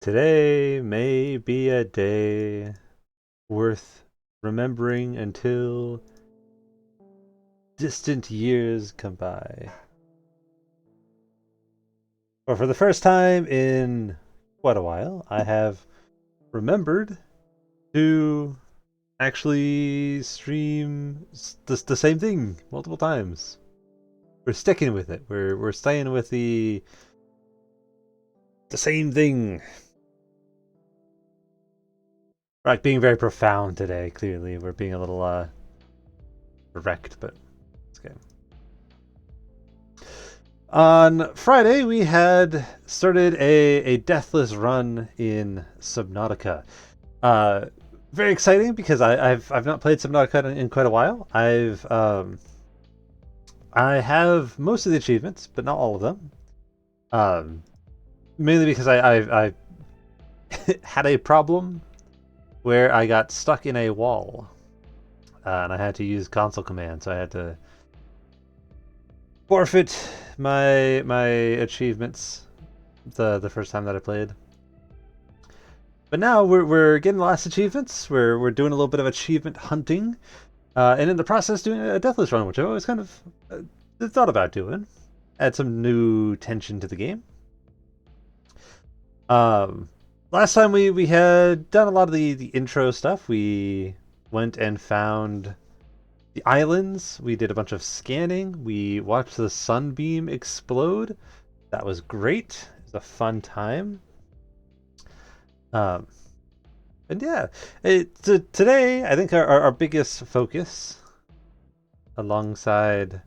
Today may be a day worth remembering until distant years come by. But for the first time in quite a while, I have remembered to actually stream the same thing multiple times. We're sticking with it. We're staying with the same thing. Like being very profound today. Clearly, we're being a little direct, but it's okay. On Friday, we had started a deathless run in Subnautica. Uh, Very exciting because I've not played Subnautica in quite a while. I have most of the achievements, but not all of them. Um, Mainly because I had a problem where I got stuck in a wall, and I had to use console command, so I had to forfeit my achievements the first time that I played. But now we're getting the last achievements. We're doing a little bit of achievement hunting, and in the process doing a deathless run, which I always kind of thought about doing. Add some new tension to the game. Um, Last time we had done a lot of the intro stuff. We went and found the islands. We did a bunch of scanning. We watched the sunbeam explode. That was great. It was a fun time. Um, and yeah, today I think our biggest focus, alongside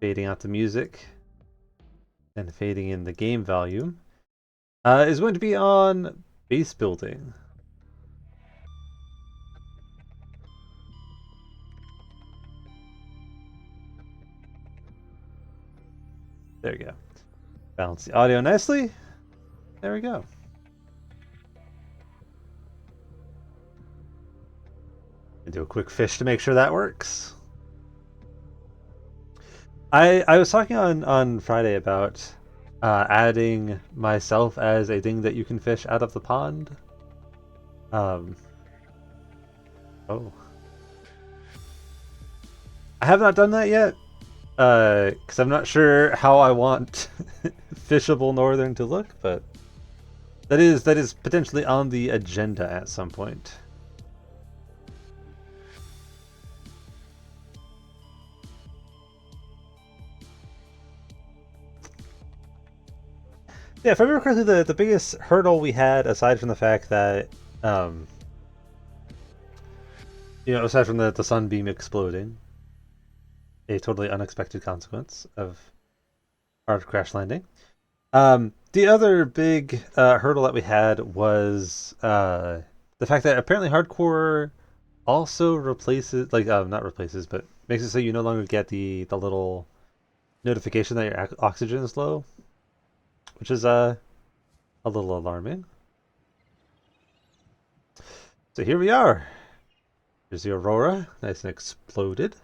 fading out the music and fading in the game volume, is going to be on base building. There we go. Balance the audio nicely. There we go. And do a quick fish to make sure that works. I was talking on Friday about adding myself as a thing that you can fish out of the pond. Um, oh, I have not done that yet because I'm not sure how I want fishable northern to look, but that is potentially on the agenda at some point. Yeah, if I remember correctly, the biggest hurdle we had, aside from the fact that, um, aside from the sunbeam exploding, a totally unexpected consequence of hard crash landing. The other big hurdle that we had was the fact that apparently hardcore also replaces, like, not replaces, but makes it so you no longer get the little notification that your oxygen is low, which is a little alarming. So here we are. There's the aurora, nice and exploded.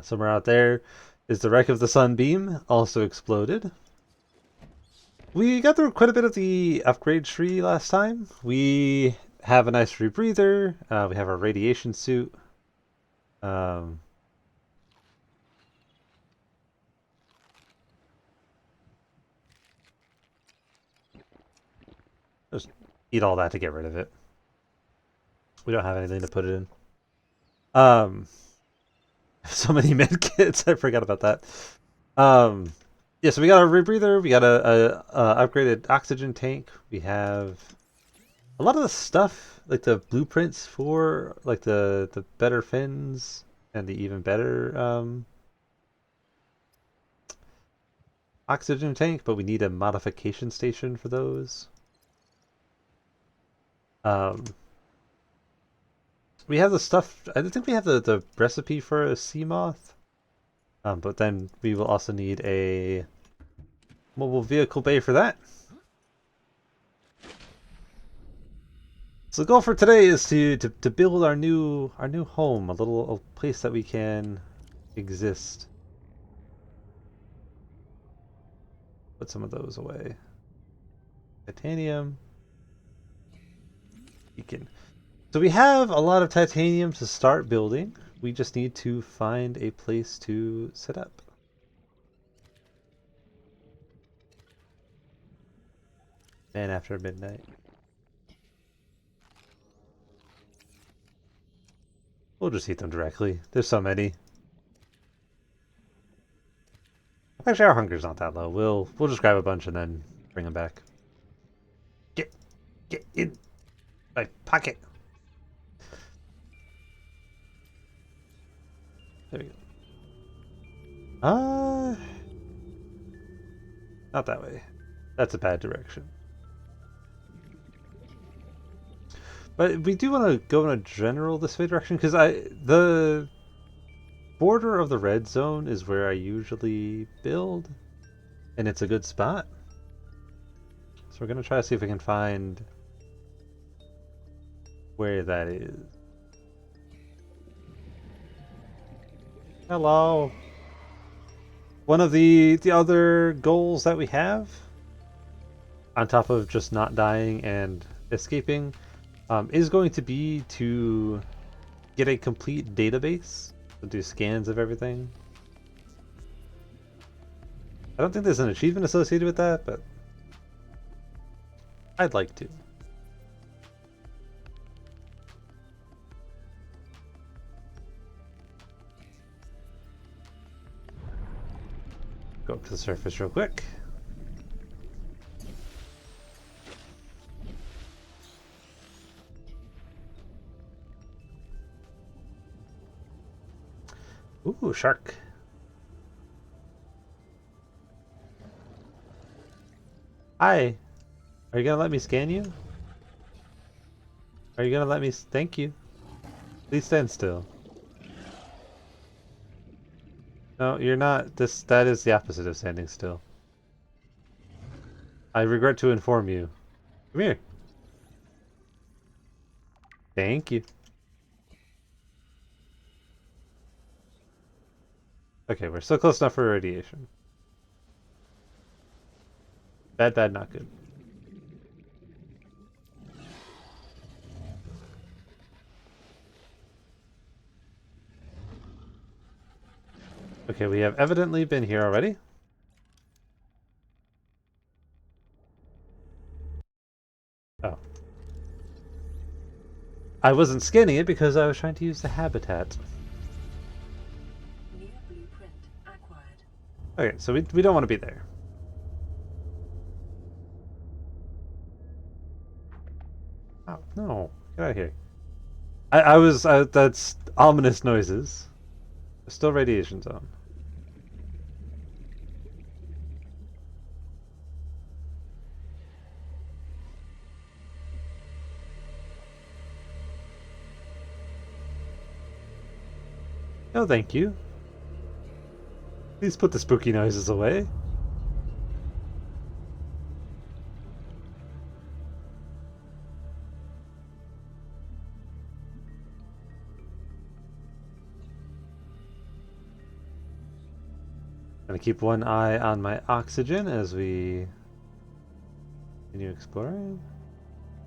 Somewhere out there is the wreck of the sunbeam, also exploded. We got through quite a bit of the upgrade tree last time. We have a nice rebreather. We have our radiation suit. Um, just eat all that to get rid of it. We don't have anything to put it in. Um, so many med kits. I forgot about that. Um, yeah, so we got a rebreather. We got a upgraded oxygen tank. We have a lot of the stuff, like the blueprints for like the better fins and the even better oxygen tank, but we need a modification station for those. Um, we have the stuff. I think we have the recipe for a sea moth. But then we will also need a mobile vehicle bay for that. So the goal for today is to build our new home, a place that we can exist. Put some of those away. Titanium. Beacon. So we have a lot of titanium to start building. We just need to find a place to set up. And after midnight. We'll just eat them directly. There's so many. Actually, our hunger's not that low. We'll just grab a bunch and then bring them back. Get in my pocket. There we go. Not that way. That's a bad direction. But we do want to go in a general this way direction because the border of the red zone is where I usually build, and it's a good spot. So we're gonna try to see if we can find where that is. Hello. One of the other goals that we have, on top of just not dying and escaping, is going to be to get a complete database, do scans of everything. I don't think there's an achievement associated with that, but I'd like to. Go up to the surface real quick. Ooh, shark. Hi. Are you gonna let me scan you? Are you gonna let me... Thank you. Please stand still. No, you're not. That is the opposite of standing still. I regret to inform you. Come here. Thank you. Okay, we're still close enough for radiation. Bad, bad, not good. Okay, we have evidently been here already. Oh. I wasn't scanning it because I was trying to use the habitat. New blueprint acquired. Okay, so we don't want to be there. Oh, no. Get out of here. That's ominous noises. There's still radiation zone. No, thank you. Please put the spooky noises away. Gonna keep one eye on my oxygen as we continue exploring.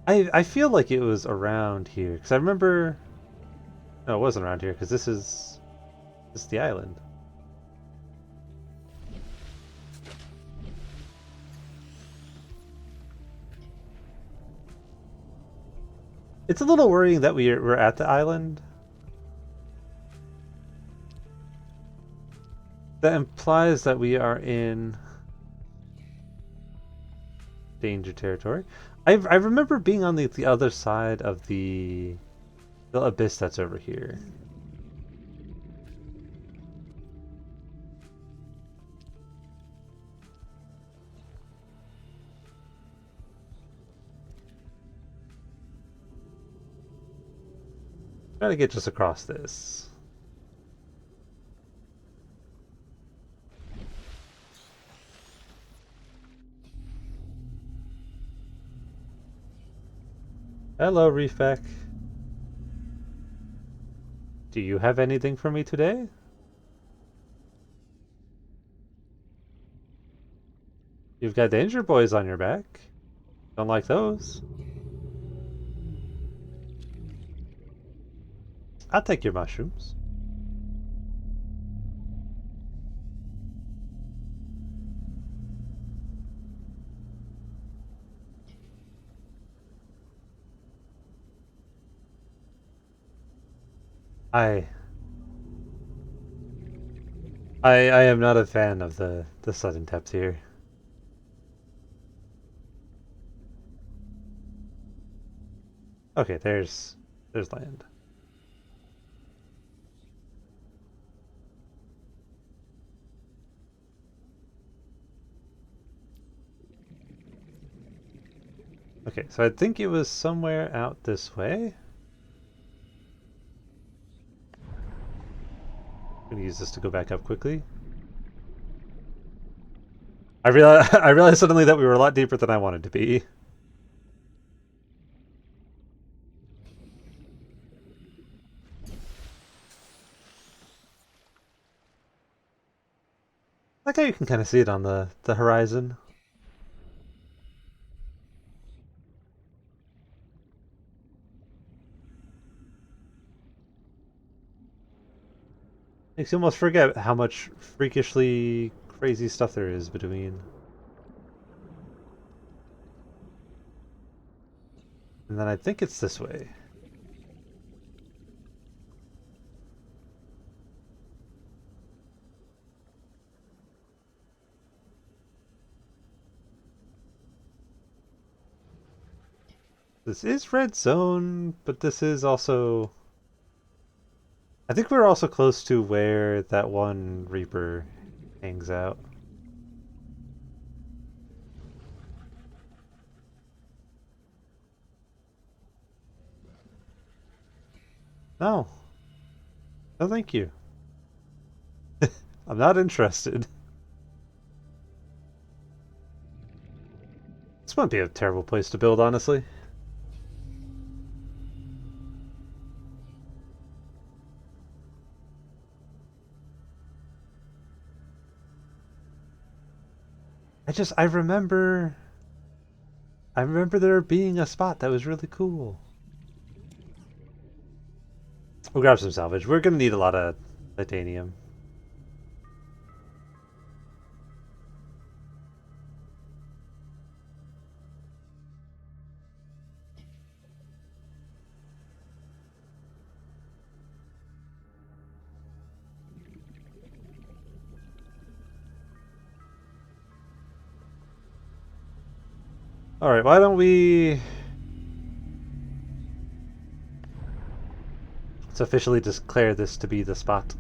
I feel like it was around here because I remember. No, it wasn't around here because this is the island. It's a little worrying that we're at the island. That implies that we are in danger territory. I remember being on the other side of the abyss that's over here. Try to get just across this. Hello, Refec. Do you have anything for me today? You've got Danger Boys on your back. Don't like those. I'll take your mushrooms. I I am not a fan of the sudden depth here. Okay, there's land. Okay, so I think it was somewhere out this way. I'm gonna use this to go back up quickly. I realized suddenly that we were a lot deeper than I wanted to be. Like how you can kind of see it on the horizon. Makes you almost forget how much freakishly crazy stuff there is between. And then I think it's this way. This is red zone, but this is also... I think we're also close to where that one Reaper hangs out. No. No, thank you. I'm not interested. This wouldn't be a terrible place to build, honestly. I remember there being a spot that was really cool. We'll grab some salvage. We're gonna need a lot of titanium. Alright, why don't we... Let's officially declare this to be the spot.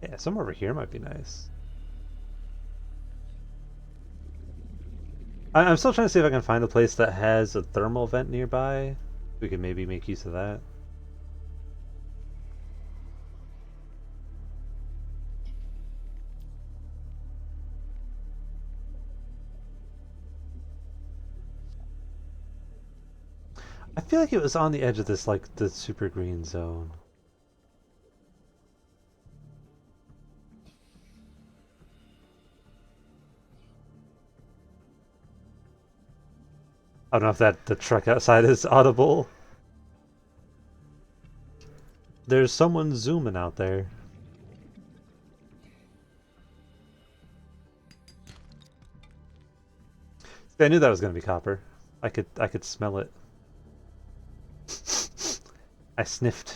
Yeah, somewhere over here might be nice. I'm still trying to see if I can find a place that has a thermal vent nearby. We could maybe make use of that. I feel like it was on the edge of this, like, the super green zone. I don't know if that the truck outside is audible. There's someone zooming out there. See, I knew that was gonna be copper. I could smell it. I sniffed.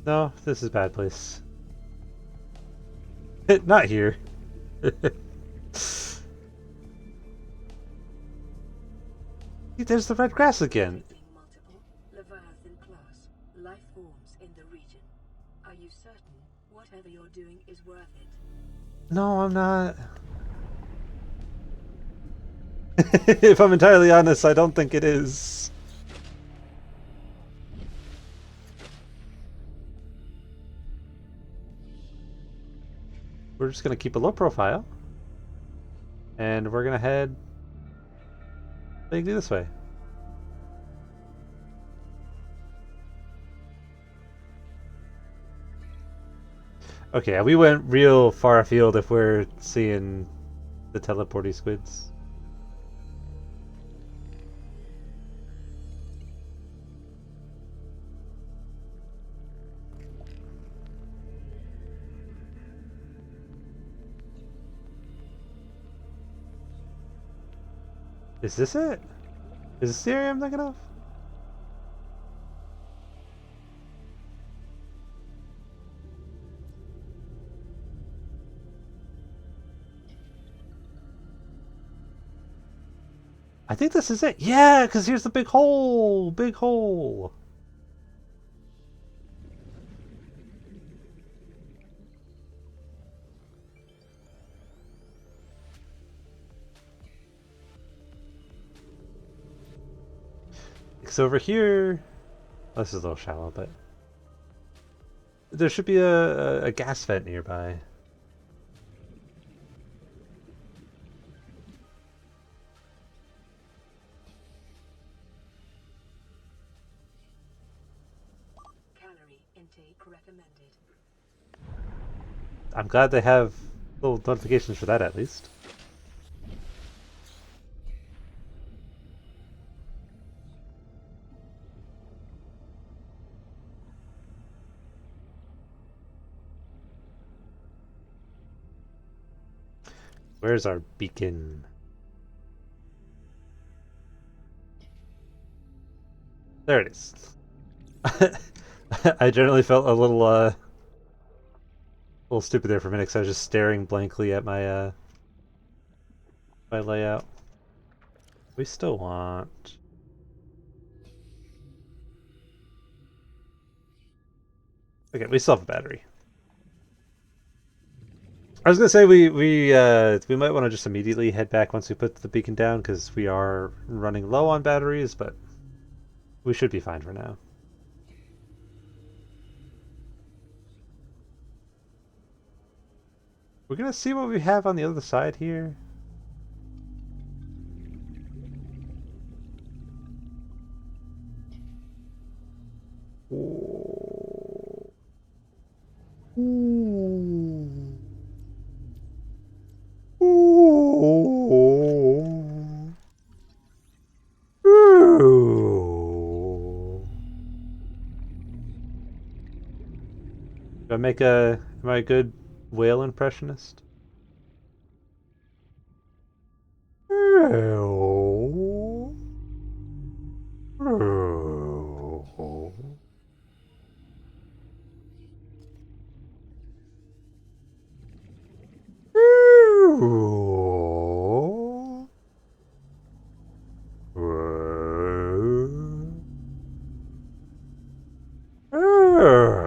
No, this is a bad place. Not here. There's the red grass again. Detecting multiple Leviathan class life forms in the region. Are you certain whatever you're doing is worth it? No, I'm not. If I'm entirely honest, I don't think it is. We're just gonna keep a low profile. And we're gonna head vaguely this way. Okay, we went real far afield if we're seeing the teleporty squids. Is this it? Is this the area I'm thinking of? I think this is it. Yeah, because here's the big hole. Big hole. It's over here. Oh, this is a little shallow, but there should be a gas vent nearby. Calorie intake recommended. I'm glad they have little notifications for that at least. Where's our beacon? There it is. I generally felt a little stupid there for a minute because I was just staring blankly at my layout. We still want. Okay, we still have a battery. I was gonna say we might want to just immediately head back once we put the beacon down because we are running low on batteries, but we should be fine for now. We're gonna see what we have on the other side here. Ooh. Ooh. Ooh. Ooh. Do I make am I a good whale impressionist? Ooh. Ooh. Ooh. Ooh.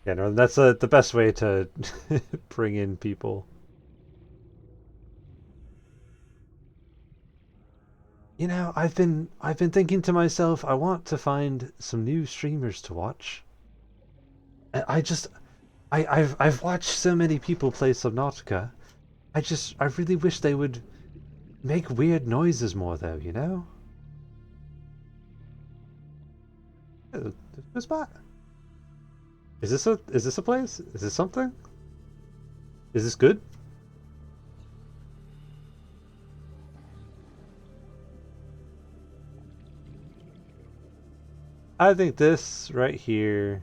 Yeah, no, that's the best way to bring in people. You know, I've been thinking to myself, I want to find some new streamers to watch. I just I've watched so many people play Subnautica. I really wish they would make weird noises more though, you know? There's a spot. Is this a place? Is this something? Is this good? I think this right here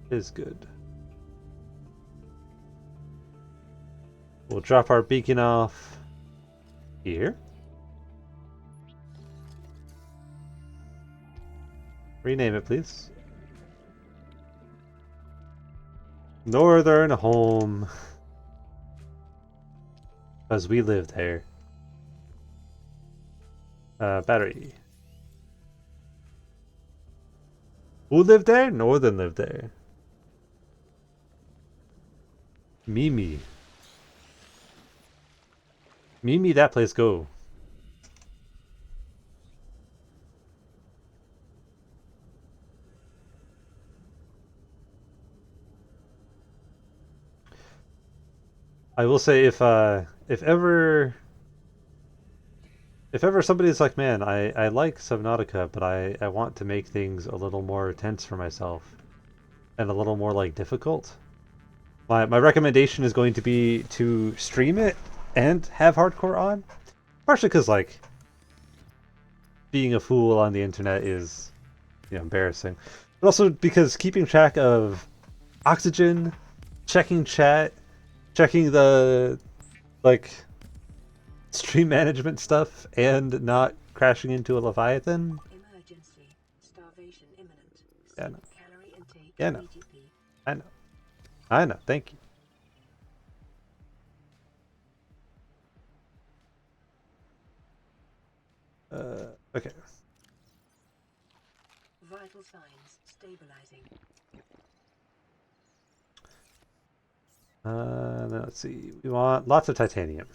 is good. We'll drop our beacon off here. Rename it, please. Northern home. Because we live there. Battery. Who lived there? Northern lived there. Mimi. Mimi, that place go. I will say if ever somebody's like, man, I like Subnautica, but I want to make things a little more tense for myself and a little more like difficult. My recommendation is going to be to stream it and have hardcore on. Partially because like being a fool on the internet is embarrassing. But also because keeping track of oxygen, checking chat, checking the like stream management stuff and not crashing into a Leviathan. Emergency. Starvation imminent. Yeah, no. Calorie intake Yeah, no. immediately. I know. I know. Thank you. Okay. Vital signs stabilizing. Then let's see. We want lots of titanium.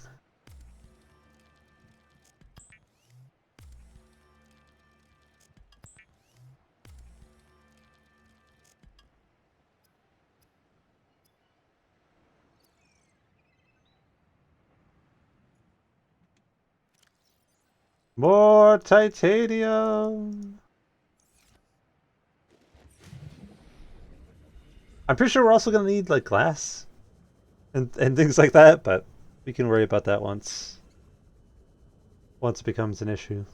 More titanium! I'm pretty sure we're also going to need, like, glass and things like that, but we can worry about that once it becomes an issue.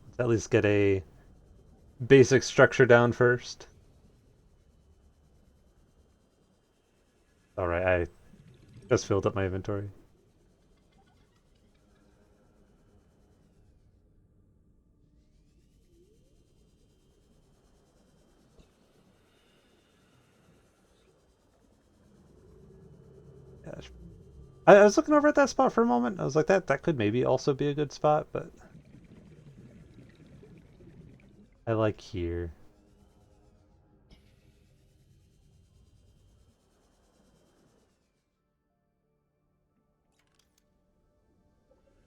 Let's at least get a basic structure down first. Alright, I just filled up my inventory. Yeah, I was looking over at that spot for a moment. I was like, that could maybe also be a good spot, but I like here.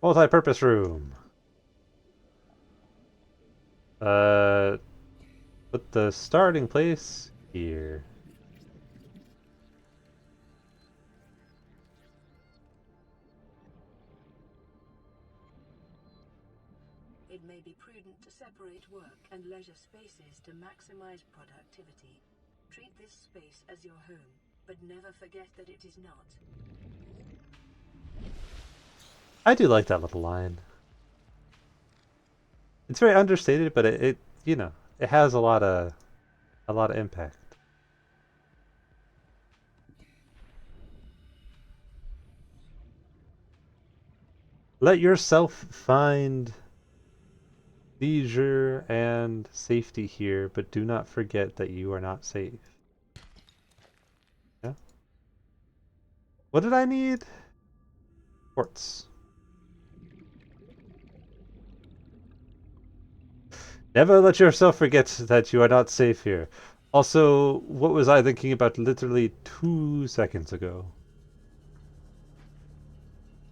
Multi-purpose room. Uh, put the starting place here. It may be prudent to separate work and leisure spaces to maximize productivity. Treat this space as your home, but never forget that it is not. I do like that little line. It's very understated, but it it has a lot of impact. Let yourself find leisure and safety here, but do not forget that you are not safe. Yeah. What did I need? Quartz. Never let yourself forget that you are not safe here. Also, what was I thinking about literally 2 seconds ago?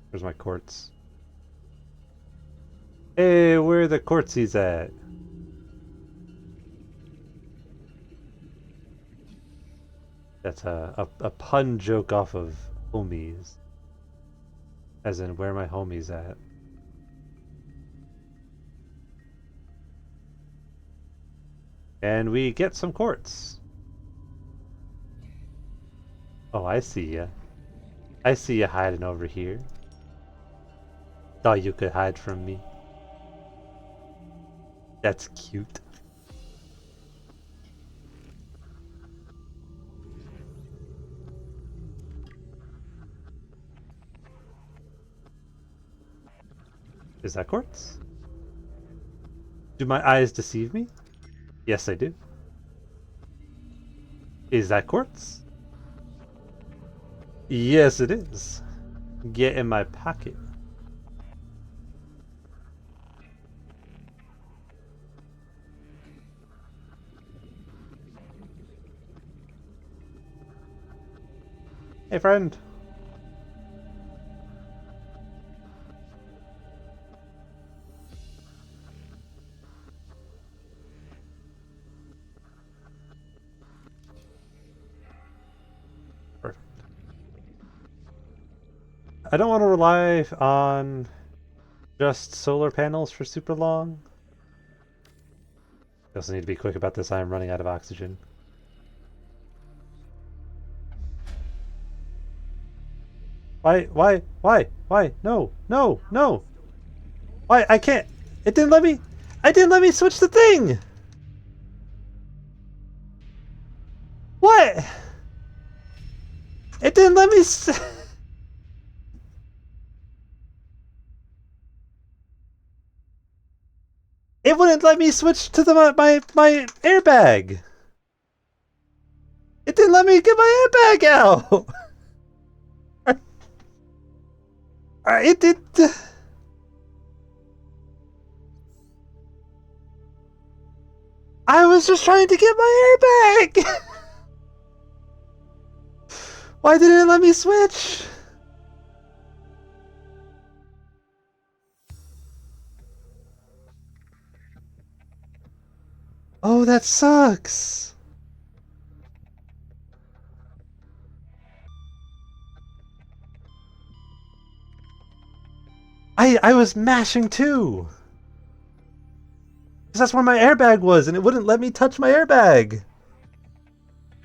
Where's my quartz? Hey, where are the quartzies at? That's a pun joke off of homies. As in, where my homies at? And we get some quartz. Oh, I see ya. I see you hiding over here. Thought you could hide from me. That's cute. Is that quartz? Do my eyes deceive me? Yes, they do. Is that quartz? Yes, it is. Get in my pocket. Hey, friend. Perfect. I don't want to rely on just solar panels for super long. I also need to be quick about this. I am running out of oxygen. Why? No, no, no. Why? I can't. It didn't let me. I didn't let me switch the thing. What? It didn't let me. It wouldn't let me switch to the my airbag. It didn't let me get my airbag out. It did. I was just trying to get my airbag. Why didn't it let me switch? Oh, that sucks. I was mashing too. Because that's where my airbag was, and it wouldn't let me touch my airbag.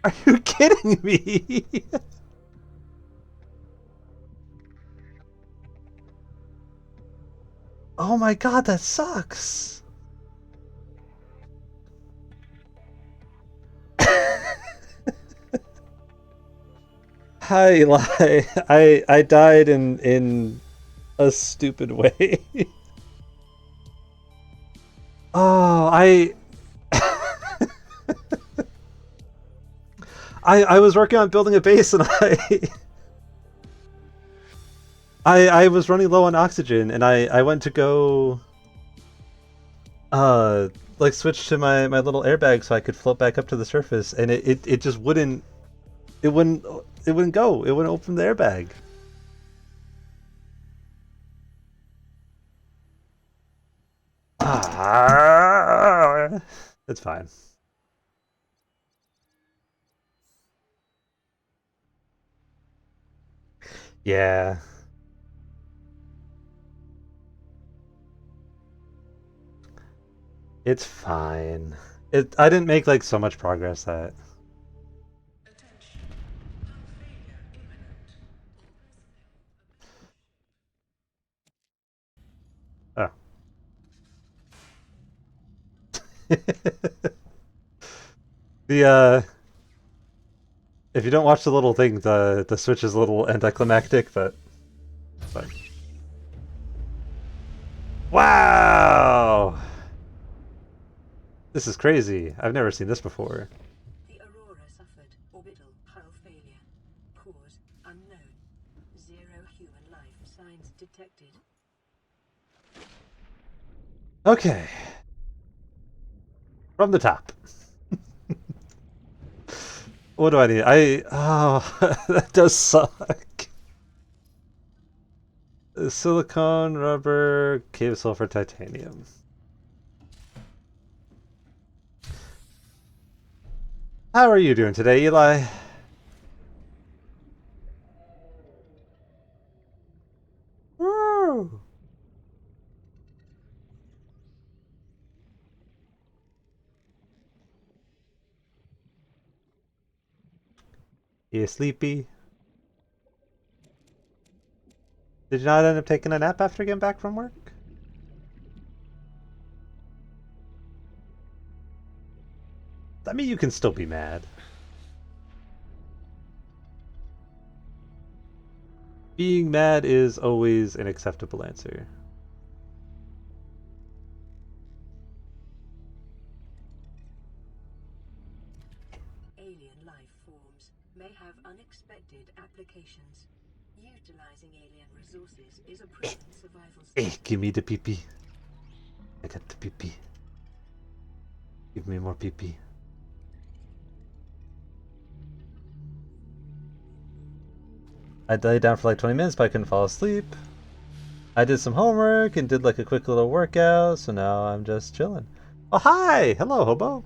Are you kidding me? Oh my god, that sucks. Hi, Eli. I died in a stupid way. Oh, I was working on building a base and I was running low on oxygen and I went to go uh like switch to my little airbag so I could float back up to the surface and it just wouldn't it wouldn't it wouldn't go. It wouldn't open the airbag. Ah, it's fine. Yeah, it's fine. I didn't make like so much progress that. Oh. The if you don't watch the little thing, the switch is a little anticlimactic, but it's fine. Wow! This is crazy. I've never seen this before. The Aurora suffered orbital hull failure. Cause unknown. Zero human life signs detected. Okay. From the top. What do I need? Oh, that does suck. Silicone, rubber, cave sulfur, titanium. How are you doing today, Eli? Woo! You sleepy? Did you not end up taking a nap after getting back from work? I mean, you can still be mad. Being mad is always an acceptable answer. Alien life forms. may have unexpected applications. Utilizing alien resources is a proven survival strategy. Give me the pee-pee. I got the pee-pee. Give me more pee-pee. I lay down for like 20 minutes, but I couldn't fall asleep. I did some homework and did like a quick little workout, so now I'm just chilling. Oh, hi! Hello, hobo.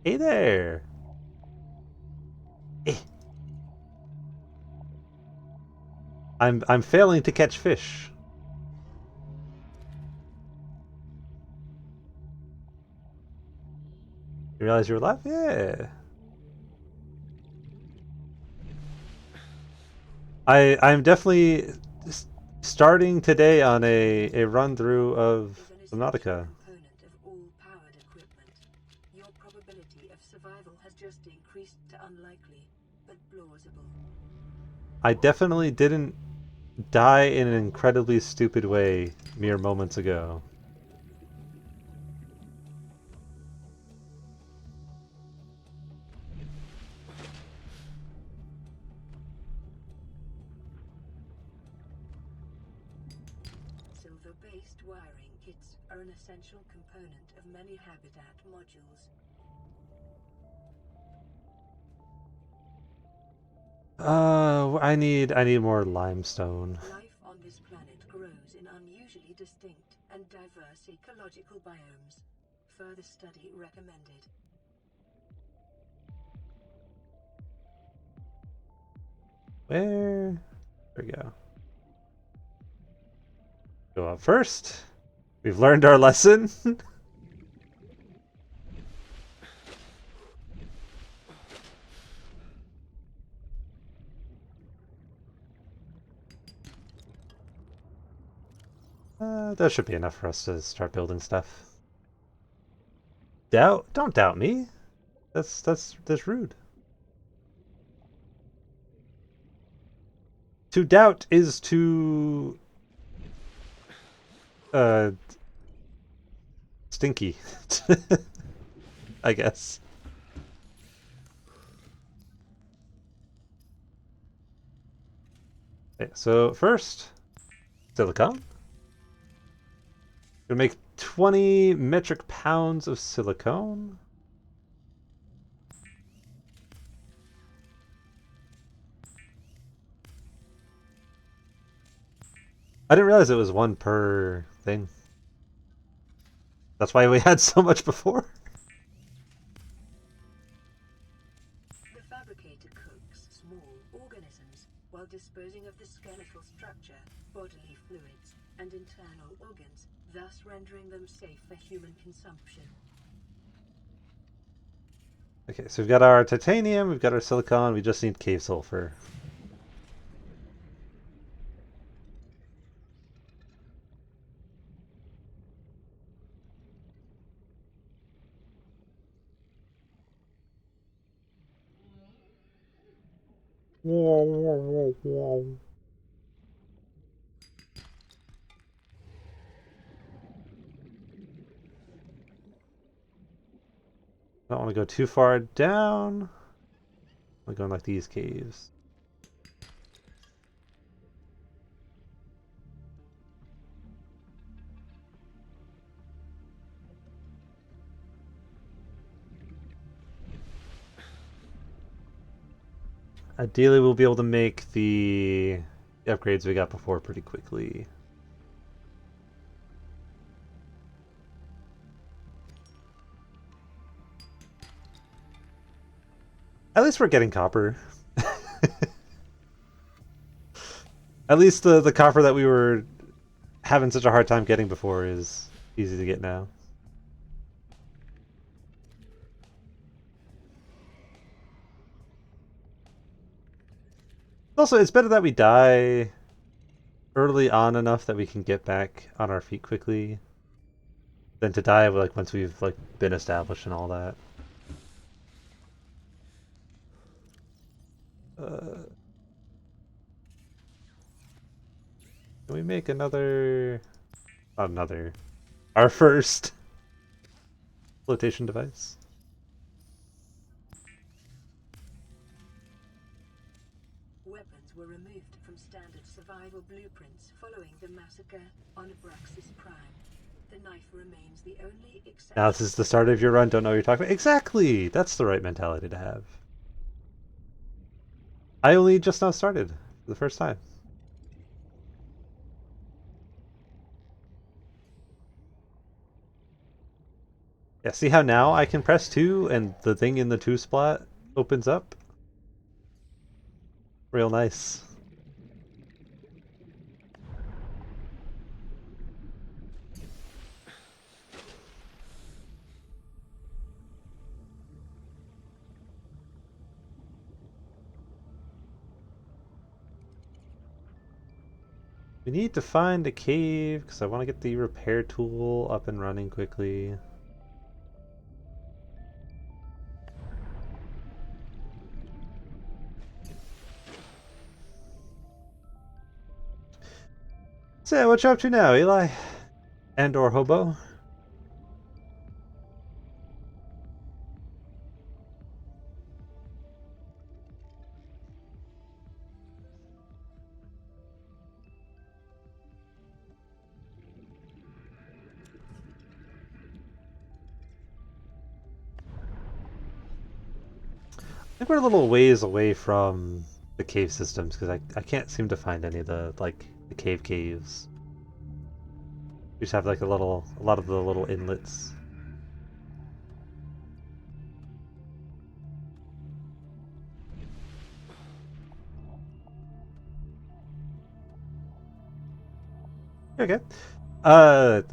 Hey there. Eh. I'm failing to catch fish. You realize you're alive? Yeah. I'm definitely starting today on a run through of Subnautica. Component of all powered equipment. Your probability of survival has just increased to unlikely, but plausible. I definitely didn't die in an incredibly stupid way mere moments ago. Silver-based wiring kits are an essential component of many habitat modules. I need more limestone. Life on this planet grows in unusually distinct and diverse ecological biomes. Further study recommended. Where? There we go. Go up first. We've learned our lesson. That should be enough for us to start building stuff. Don't doubt me. That's rude. To doubt is to stinky. I guess. Okay, so first, silicone. Gonna make 20 metric pounds of silicone. I didn't realize it was one per thing. That's why we had so much before. The fabricator cooks small organisms while disposing of the skeletal structure, bodily fluids, and internal organs, thus rendering them safe for human consumption. Okay, so we've got our titanium, we've got our silicon, we just need cave sulfur. I don't want to go too far down. I'm going like these caves. Ideally, we'll be able to make the upgrades we got before pretty quickly. At least we're getting copper. At least the copper that we were having such a hard time getting before is easy to get now. Also, it's better that we die early on enough that we can get back on our feet quickly than to die like once we've like been established and all that. Can we make another... Not another. Our first flotation device? weapons were removed from standard survival blueprints following the massacre on Abraxas Prime. The knife remains the only exception. Now this is the start of your run, don't know what you're talking about. Exactly! That's the right mentality to have. I only just now started for the first time. Yeah, see how now I can press 2 and the thing in the 2 spot opens up? Real nice. We need to find a cave because I want to get the repair tool up and running quickly. So, what you up to now, Eli? And or Hobo? I think we're a little ways away from the cave systems because I can't seem to find any of the the caves. We just have like a lot of the little inlets. Okay. So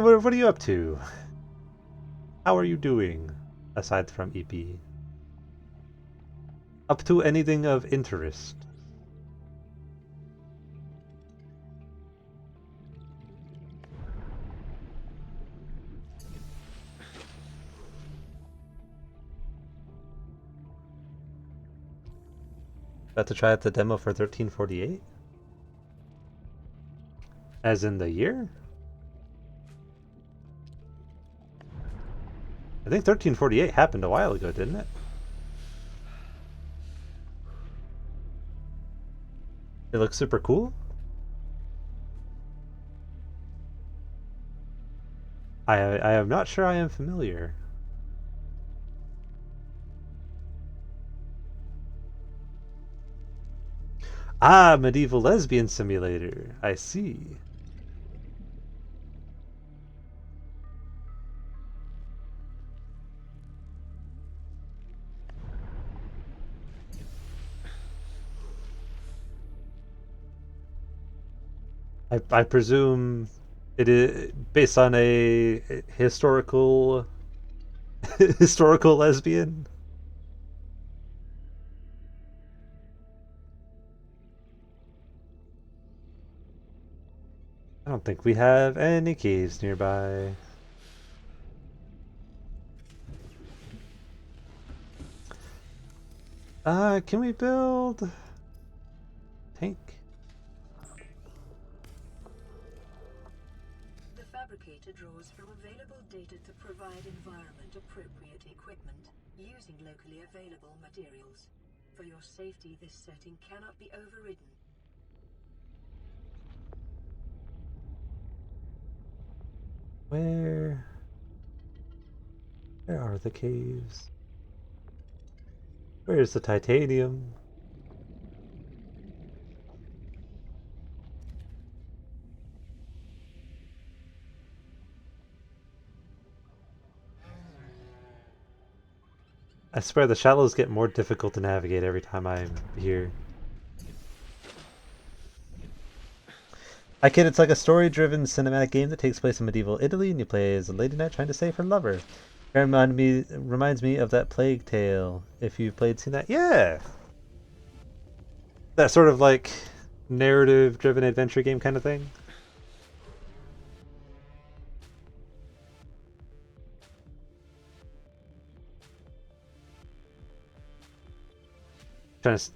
what are you up to? How are you doing aside from EP? Up to anything of interest? About to try out the demo for 1348? As in the year? I think 1348 happened a while ago, didn't it? It looks super cool. I am not sure I am familiar. Ah, medieval lesbian simulator. I see. I presume it is based on a historical historical lesbian. I don't think we have any caves nearby. Can we build tank? The fabricator draws from available data to provide environment-appropriate equipment using locally available materials. For your safety, this setting cannot be overridden. Where are the caves? Where's the titanium? I swear the shallows get more difficult to navigate every time I'm here. I kid, it's like a story-driven cinematic game that takes place in medieval Italy, and you play as a lady knight trying to save her lover. It reminds me of that Plague Tale. If you've seen that, yeah, that sort of like narrative-driven adventure game kind of thing. Trying to,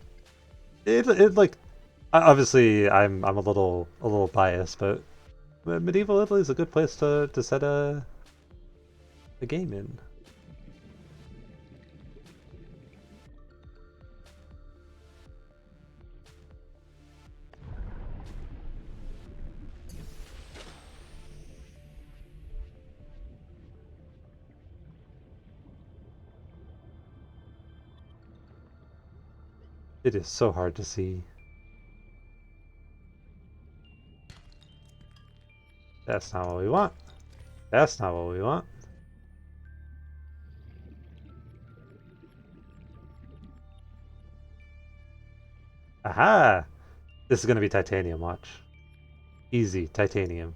it like obviously I'm a little biased, but medieval Italy is a good place to set a game in. It is so hard to see. That's not what we want. That's not what we want. Aha! This is gonna be titanium, watch. Easy, titanium.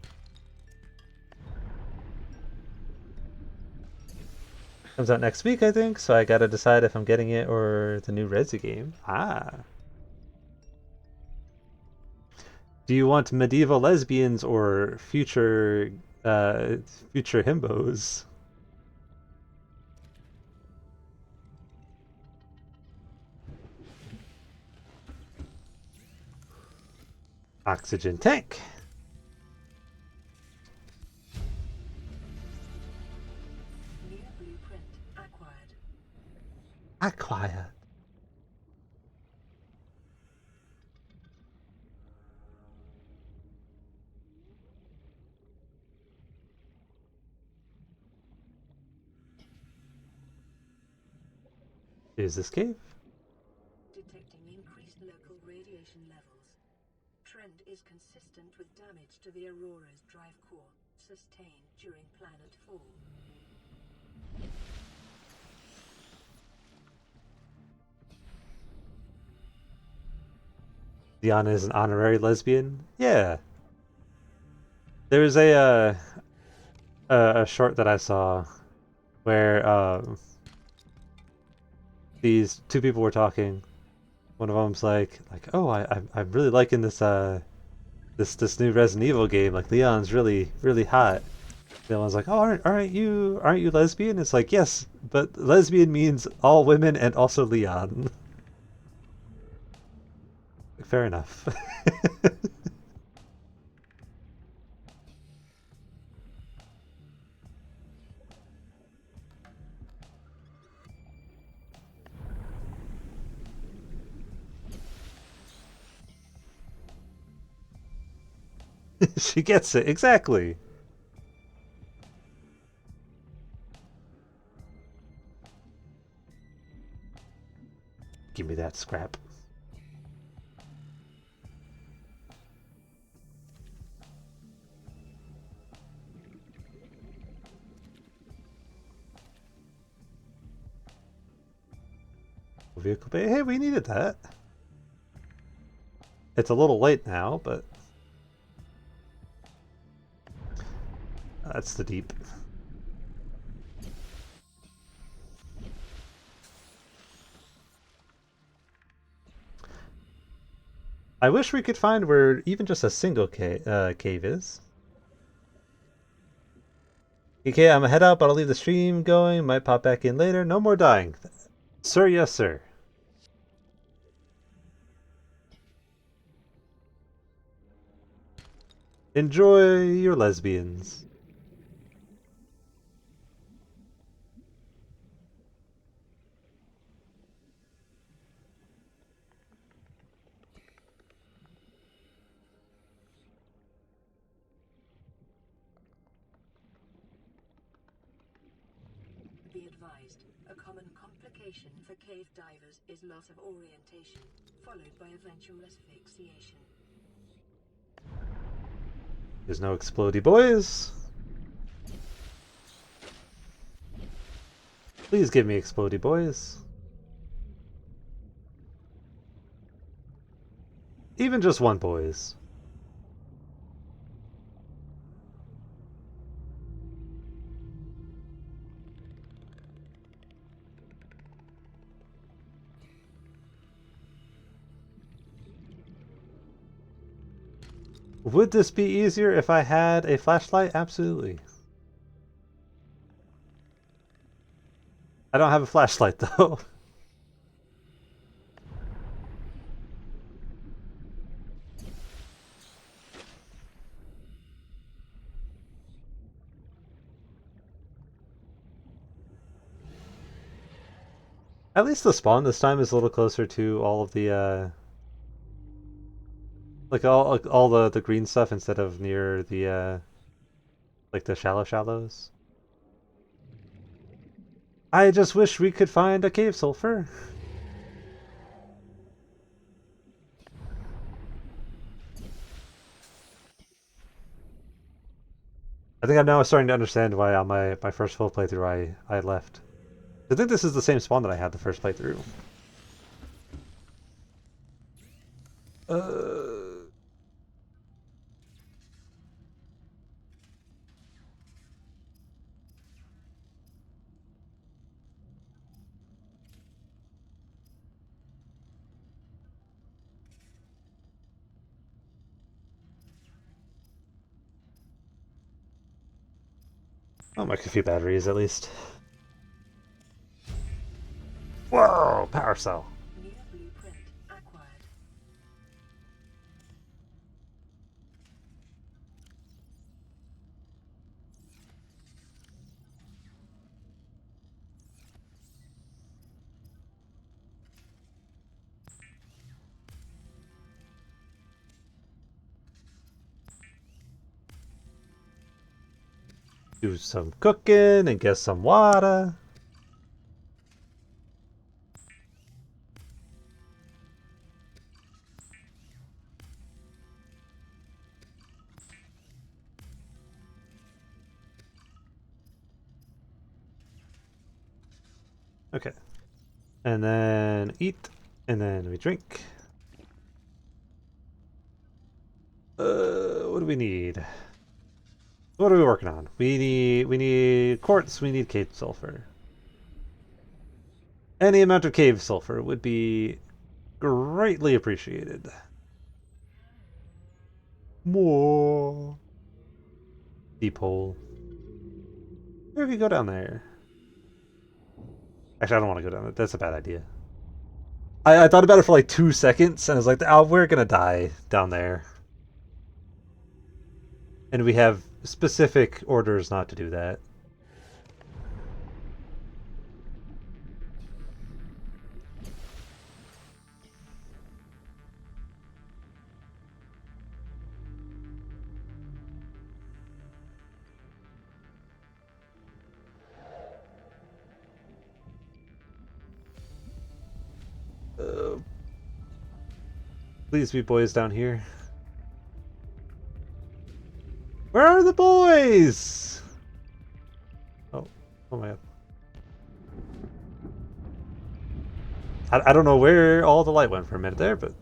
Comes out next week, I think, so I gotta decide if I'm getting it or the new Resi game. Ah. Do you want medieval lesbians or future himbos? Oxygen tank. New blueprint acquired. Acquire. Is this cave? Detecting increased local radiation levels. Trend is consistent with damage to the Aurora's drive core, sustained during planet fall. Diana is an honorary lesbian? Yeah. There's a short that I saw where these two people were talking. One of them's like, oh, I'm really liking this new Resident Evil game. Like Leon's really hot. The other one's like, oh, aren't you lesbian? It's like, yes, but lesbian means all women and also Leon. Fair enough. She gets it exactly. Give me that scrap. Vehicle bay. Hey, we needed that. It's a little late now, but that's the deep. I wish we could find where even just a single cave is. Okay, I'm gonna head out, but I'll leave the stream going. Might pop back in later. No more dying. Sir, yes, sir. Enjoy your lesbians. Be advised, a common complication for cave divers is loss of orientation, followed by eventual asphyxiation. There's no explodey boys. Please give me explodey boys. Even just one boys. Would this be easier if I had a flashlight? Absolutely. I don't have a flashlight though. At least the spawn this time is a little closer to all of the like all the green stuff instead of near the like the shallows. I just wish we could find a cave sulfur. I think I'm now starting to understand why on my first full playthrough I left. I think this is the same spawn that I had the first playthrough. Uh, I'll make a few batteries at least. Whoa, power cell. New blueprint acquired. Do some cooking and get some water. Okay. And then eat, and then we drink. What do we need? What are we working on? We need quartz, we need cave sulfur. Any amount of cave sulfur would be greatly appreciated. More. Deep hole. Maybe we go down there. Actually, I don't want to go down there. That's a bad idea. I thought about it for like 2 seconds, and I was like, oh, we're gonna die down there. And we have specific orders not to do that. Please be boys down here. Where are the boys? Oh, oh my god. I don't know where all the light went for a minute there, but...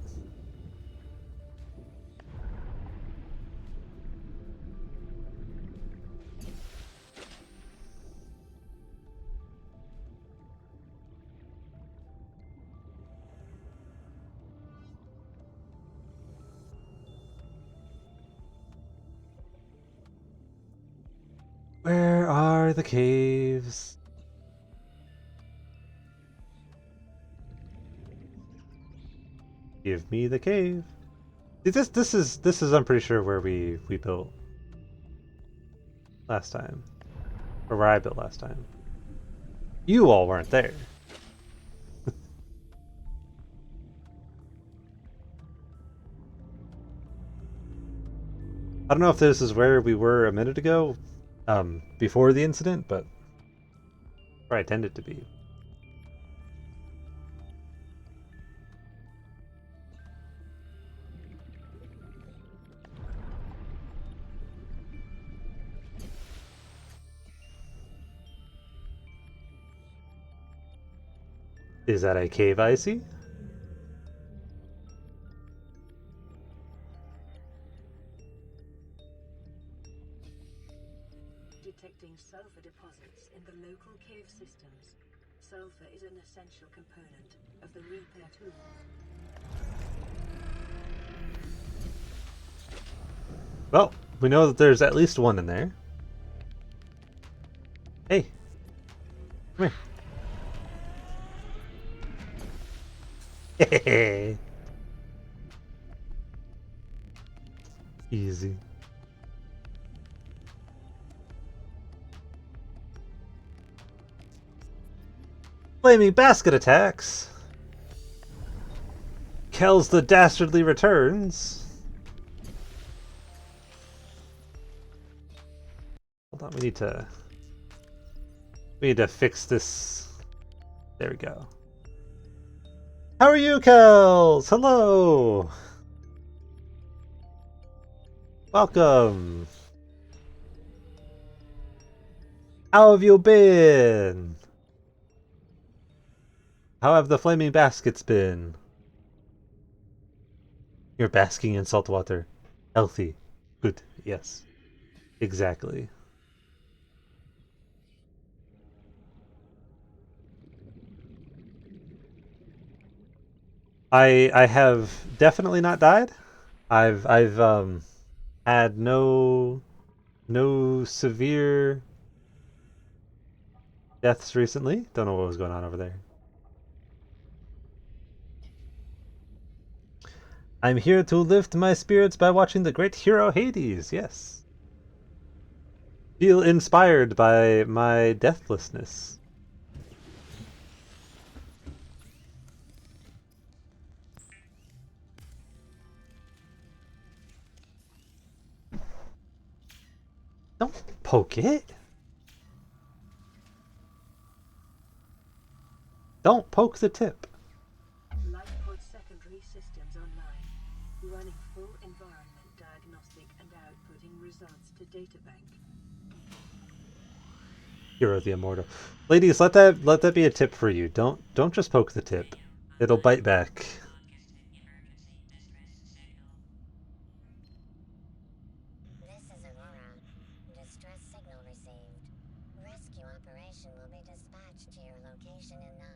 Where are the caves? Give me the cave. See, this is I'm pretty sure where we built last time. Or where I built last time. You all weren't there. I don't know if this is where we were a minute ago, before the incident, but where I tended to be. Is that a cave I see? Detecting sulfur deposits in the local cave systems. Sulfur is an essential component of the repair tools. Well, we know that there's at least one in there. Hey, come here. Easy. Flaming basket attacks. Kells the dastardly returns. Hold on, we need to fix this. There we go. How are you, Kells? Hello. Welcome. How have you been? How have the flaming baskets been? You're basking in salt water. Healthy. Good. Yes. Exactly. I have definitely not died. I've had no severe deaths recently. Don't know what was going on over there. I'm here to lift my spirits by watching the great hero Hades. Yes. Feel inspired by my deathlessness. Don't poke it. Don't poke the tip. Lifepod secondary systems online. Running full environment diagnostic and outputting results to databank. Hero the immortal. Ladies, let that be a tip for you. Don't just poke the tip. It'll bite back. This is Aurora. Distress signal received. Rescue operation will be dispatched to your location in 9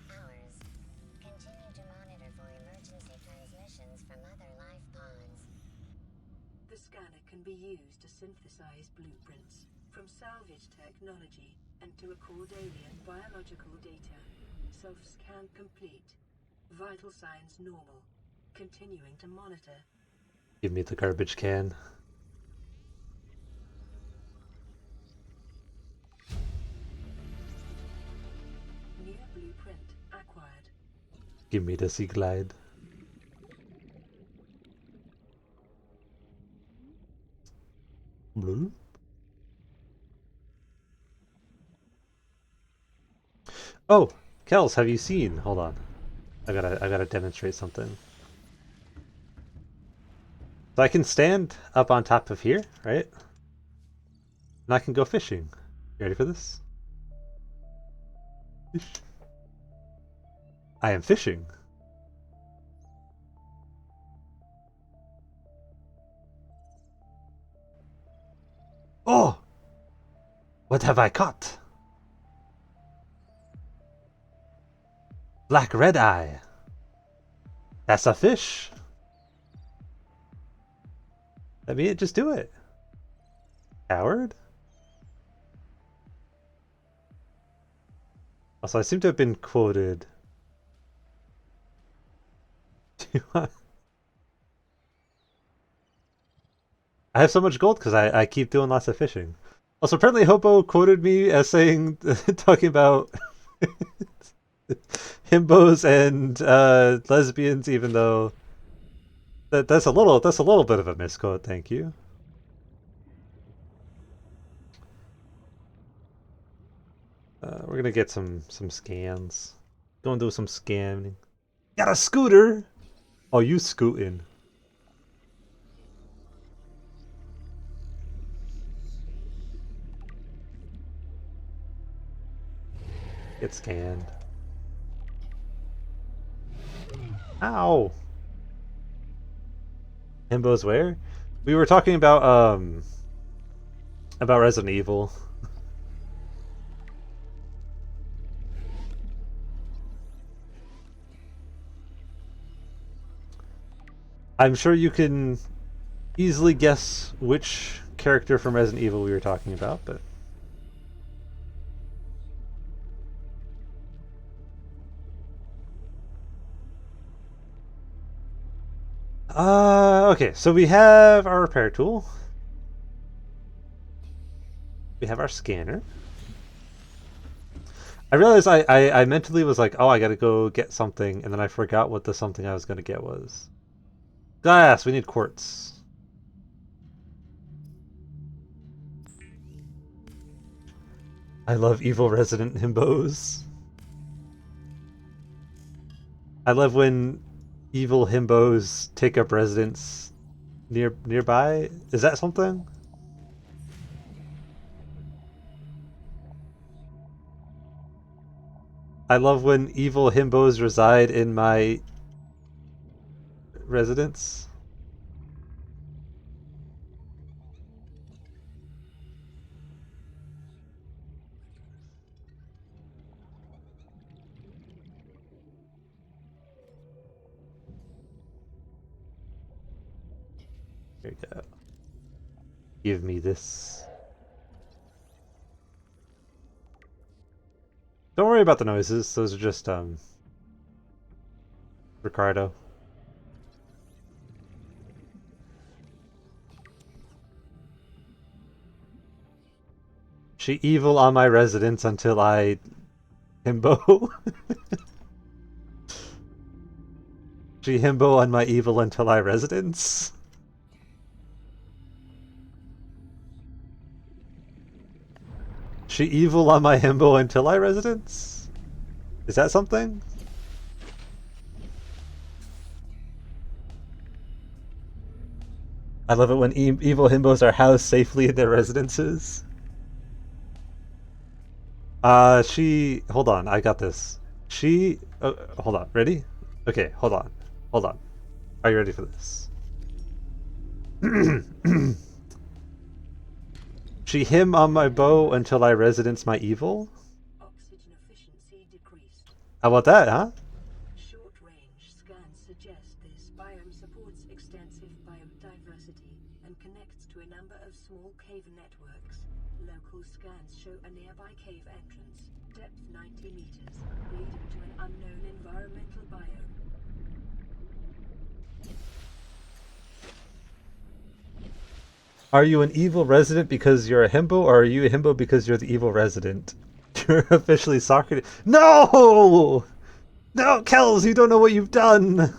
hours. Continue to monitor for emergency transmissions from other life pods. The scanner can be used to synthesize blueprints from salvage technology and to record alien biological data. Self-scan complete. Vital signs normal. Continuing to monitor. Give me the garbage can. New blueprint acquired. Give me the sea glide. Blue. Oh, Kels, have you seen? Hold on. I gotta demonstrate something. So I can stand up on top of here, right? And I can go fishing. You ready for this? Fish. I am fishing. Oh! What have I caught? Black red eye. That's a fish. Let me just do it. Coward? Also, I seem to have been quoted. I have so much gold because I keep doing lots of fishing. Also, apparently Hopo quoted me as saying, talking about himbos and lesbians, even though that's a little bit of a misquote. Thank you. We're gonna get some scans. Go and do some scanning. Got a scooter. Oh, you scooting? Get scanned. Ow. Himbos where? We were talking about Resident Evil. I'm sure you can easily guess which character from Resident Evil we were talking about, but okay, so we have our repair tool. We have our scanner. I realized I mentally was like, oh, I gotta go get something, and then I forgot what the something I was gonna get was. Glass, we need quartz. I love evil resident himbos. I love when evil himbos take up residence nearby? Is that something? I love when evil himbos reside in my residence. Here we go. Give me this. Don't worry about the noises. Those are just Ricardo. She evil on my residence until I himbo. She himbo on my evil until I residence. She evil on my himbo until I residence? Is that something? I love it when evil himbos are housed safely in their residences. Hold on, I got this. Hold on, ready? Okay, hold on. Hold on. Are you ready for this? She him on my bow until I residence my evil? Oxygen efficiency decreased. How about that, huh? Short-range scans suggest this biome supports extensive biodiversity and connects to a number of small cave networks. Local scans show a nearby cave entrance, depth 90 meters, leading to an unknown environmental biome. Are you an evil resident because you're a himbo, or are you a himbo because you're the evil resident? You're officially Socrates. No! No, Kells, you don't know what you've done!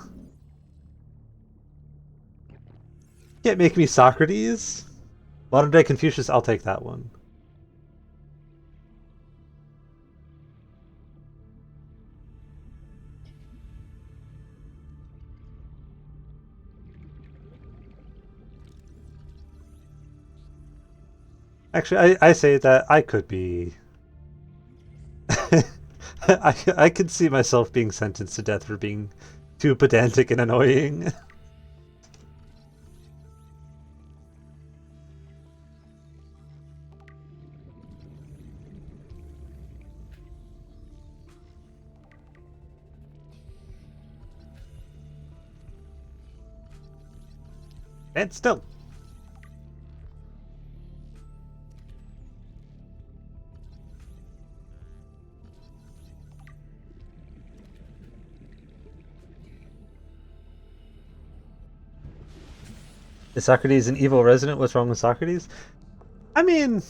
Can't make me Socrates. Modern day Confucius, I'll take that one. Actually, I say that I could be. I could see myself being sentenced to death for being too pedantic and annoying. And still. Is Socrates an evil resident? What's wrong with Socrates? I mean,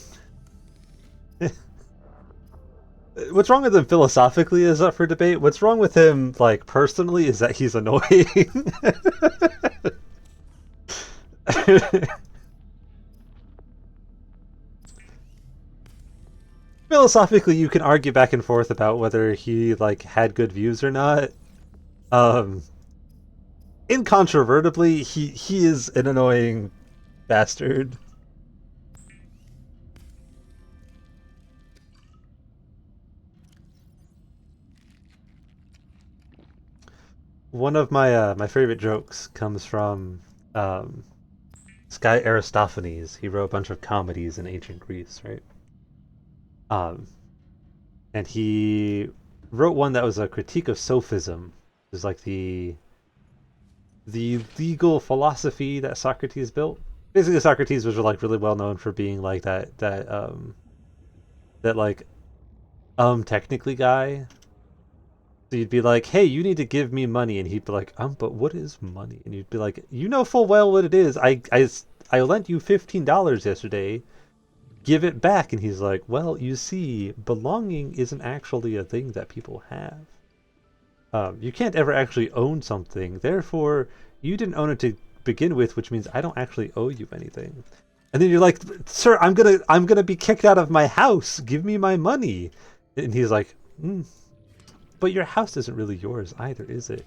what's wrong with him philosophically is up for debate. What's wrong with him, like, personally, is that he's annoying. Philosophically, you can argue back and forth about whether he, like, had good views or not. Um, Incontrovertibly, he is an annoying bastard. One of my favorite jokes comes from Sky Aristophanes. He wrote a bunch of comedies in ancient Greece, right? Um, and he wrote one that was a critique of sophism. It was like the legal philosophy that Socrates built. Basically, Socrates was like really well known for being like that like technically guy. So you'd be like, hey, you need to give me money. And he'd be like, but what is money? And you'd be like, you know full well what it is. I lent you $15 yesterday. Give it back. And he's like, well, you see, belonging isn't actually a thing that people have. You can't ever actually own something. Therefore, you didn't own it to begin with, which means I don't actually owe you anything. And then you're like, sir, I'm gonna be kicked out of my house. Give me my money. And he's like, but your house isn't really yours either, is it?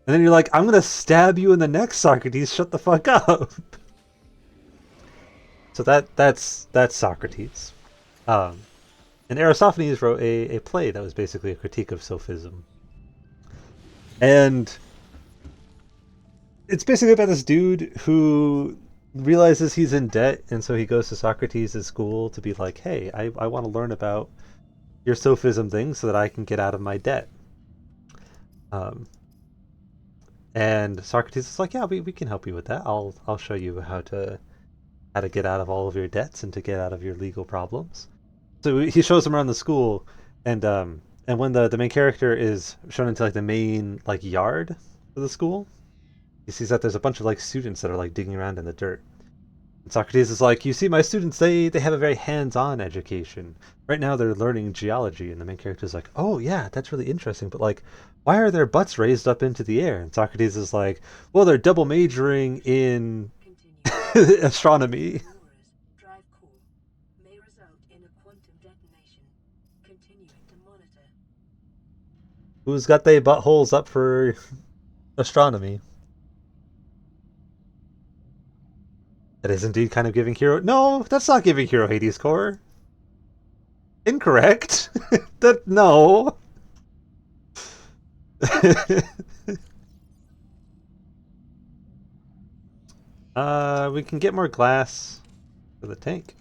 And then you're like, I'm gonna stab you in the neck, Socrates. Shut the fuck up. So that's Socrates. Um, and Aristophanes wrote a play that was basically a critique of sophism. And it's basically about this dude who realizes he's in debt, and so he goes to Socrates' school to be like, hey, I want to learn about your sophism thing so that I can get out of my debt. Um, and Socrates is like, yeah, we can help you with that. I'll show you how to get out of all of your debts and to get out of your legal problems. So he shows him around the school, and when the main character is shown into like the main like yard of the school, he sees that there's a bunch of like students that are like digging around in the dirt. And Socrates is like, you see, my students, they have a very hands-on education. Right now they're learning geology, and the main character is like, oh yeah, that's really interesting, but like, why are their butts raised up into the air? And Socrates is like, well, they're double majoring in Continue. astronomy. Aurora's drive core may result in a quantum detonation. Continuing to monitor. Who's got their buttholes up for astronomy? That is indeed kind of giving Hero. No, that's not giving Hero Hades core. Incorrect. That no. We can get more glass for the tank.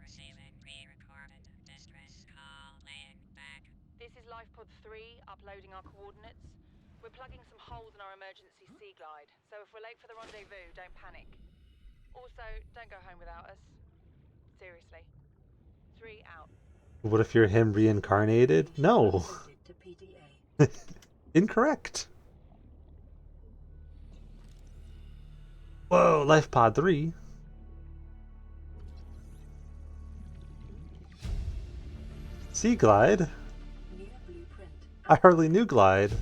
Receiving pre-recorded distress call laying back. This is LifePod 3, uploading our coordinates. We're plugging some holes in our emergency sea glide, so if we're late for the rendezvous, don't panic. Also, don't go home without us. Seriously. 3 out. What if you're him reincarnated? No. Uploaded to PDA. Incorrect. Whoa, Life Pod 3. Sea Glide? New blueprint. I hardly knew Glide.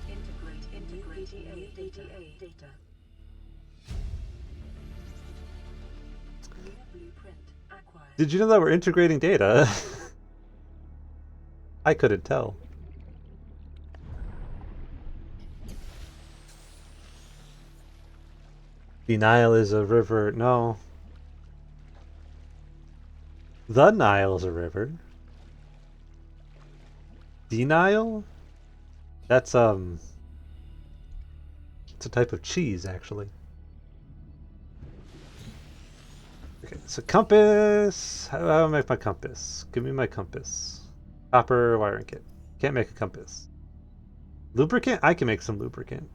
Integrate PDA data. New blueprint acquired. Did you know that we're integrating data? I couldn't tell. The Nile is a river. No. The Nile is a river. The Nile? That's it's a type of cheese, actually. Okay, so compass. How do I make my compass? Give me my compass. Copper wiring kit. Can't make a compass. Lubricant? I can make some lubricant.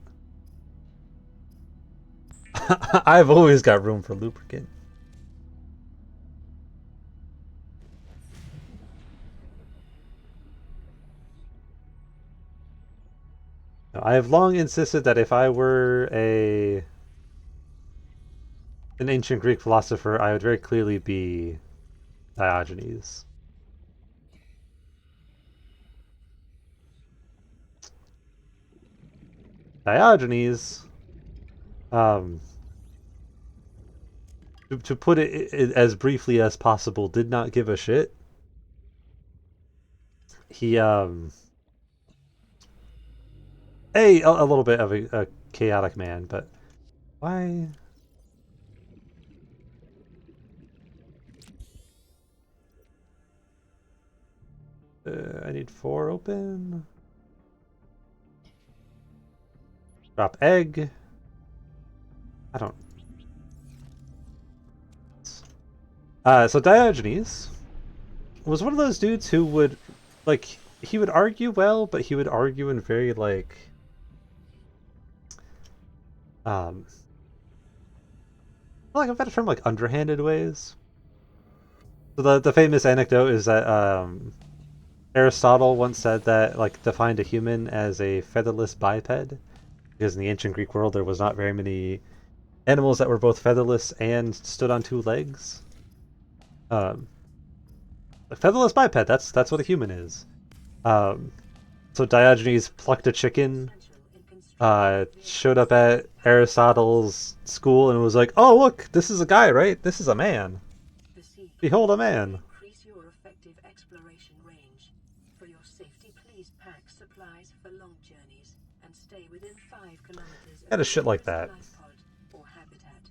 I've always got room for lubricant. Now, I have long insisted that if I were an ancient Greek philosopher, I would very clearly be Diogenes. Diogenes, to put it as briefly as possible, did not give a shit. He, a little bit of a chaotic man, but why? I need 4 open. Drop egg. I don't. So Diogenes was one of those dudes who would, like, he would argue well, but he would argue in very, like, like a better term, like underhanded ways. So the famous anecdote is that Aristotle once said that, like, defined a human as a featherless biped, because in the ancient Greek world there was not very many animals that were both featherless and stood on 2 legs. A featherless biped, that's what a human is. So Diogenes plucked a chicken, showed up at Aristotle's school and was like, oh look, this is a guy, right? This is a man. The sea Behold a man. increase your effective exploration range. For your safety, please pack supplies for long journeys and stay within 5 kilometers of Kind of the shit like nearest that. life pod or habitat.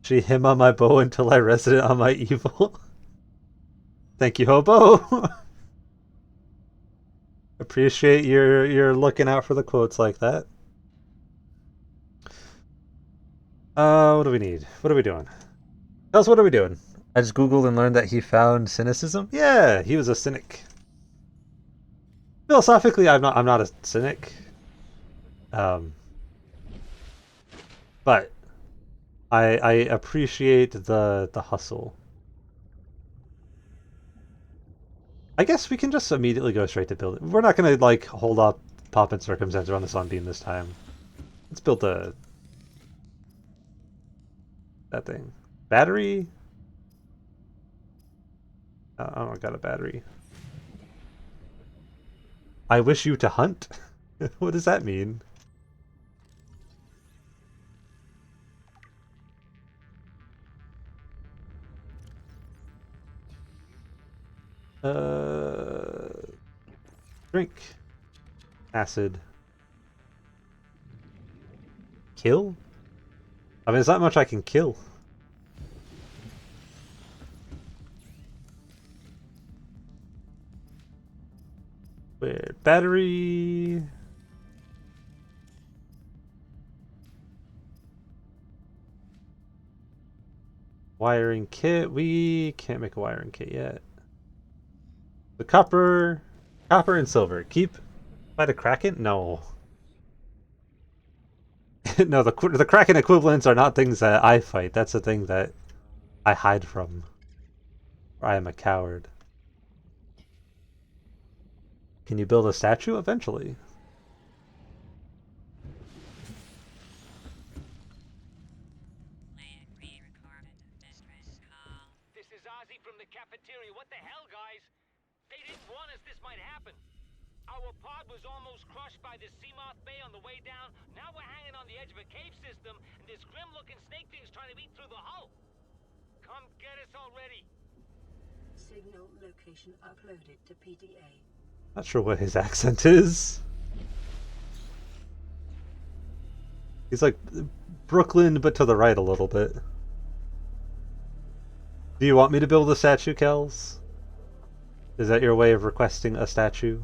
She him on my bow until I rested it on my evil. Thank you, Hobo. Appreciate your looking out for the quotes like that. What do we need? What are we doing? Tell us, what are we doing? I just Googled and learned that he found cynicism. Yeah, he was a cynic. Philosophically, I'm not a cynic. Um, but I appreciate the hustle. I guess we can just immediately go straight to building. We're not gonna like hold up pop and circumcenter on the Sunbeam this time. Let's build that thing. Battery? Oh, I got a battery. I wish you to hunt? What does that mean? Drink. Acid. Kill? I mean, there's not much I can kill. Where? Battery. Wiring kit. We can't make a wiring kit yet. The copper and silver. Keep by the Kraken? No. No, the Kraken equivalents are not things that I fight. That's a thing that I hide from. Or I am a coward. Can you build a statue? Eventually. Land pre-recorded distress call. This is Ozzy from the cafeteria. What the hell, guys? They didn't warn us this might happen. Our pod was almost crushed by the Seamoth Bay on the way down. Now we're hanging on the edge of a cave system, and this grim-looking snake thing's trying to eat through the hull. Come get us already. Signal location uploaded to PDA. Not sure what his accent is. He's like Brooklyn, but to the right a little bit. Do you want me to build a statue, Kels? Is that your way of requesting a statue?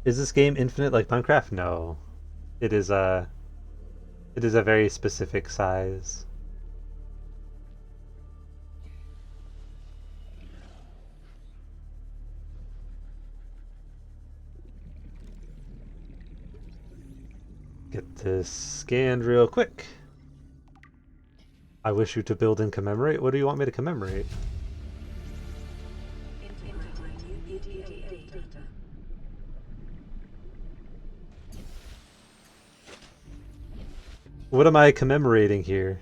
Is this game infinite like Minecraft? No. It is a very specific size. Get this scanned real quick. I wish you to build and commemorate. What do you want me to commemorate? Integrating new PDA data. What am I commemorating here?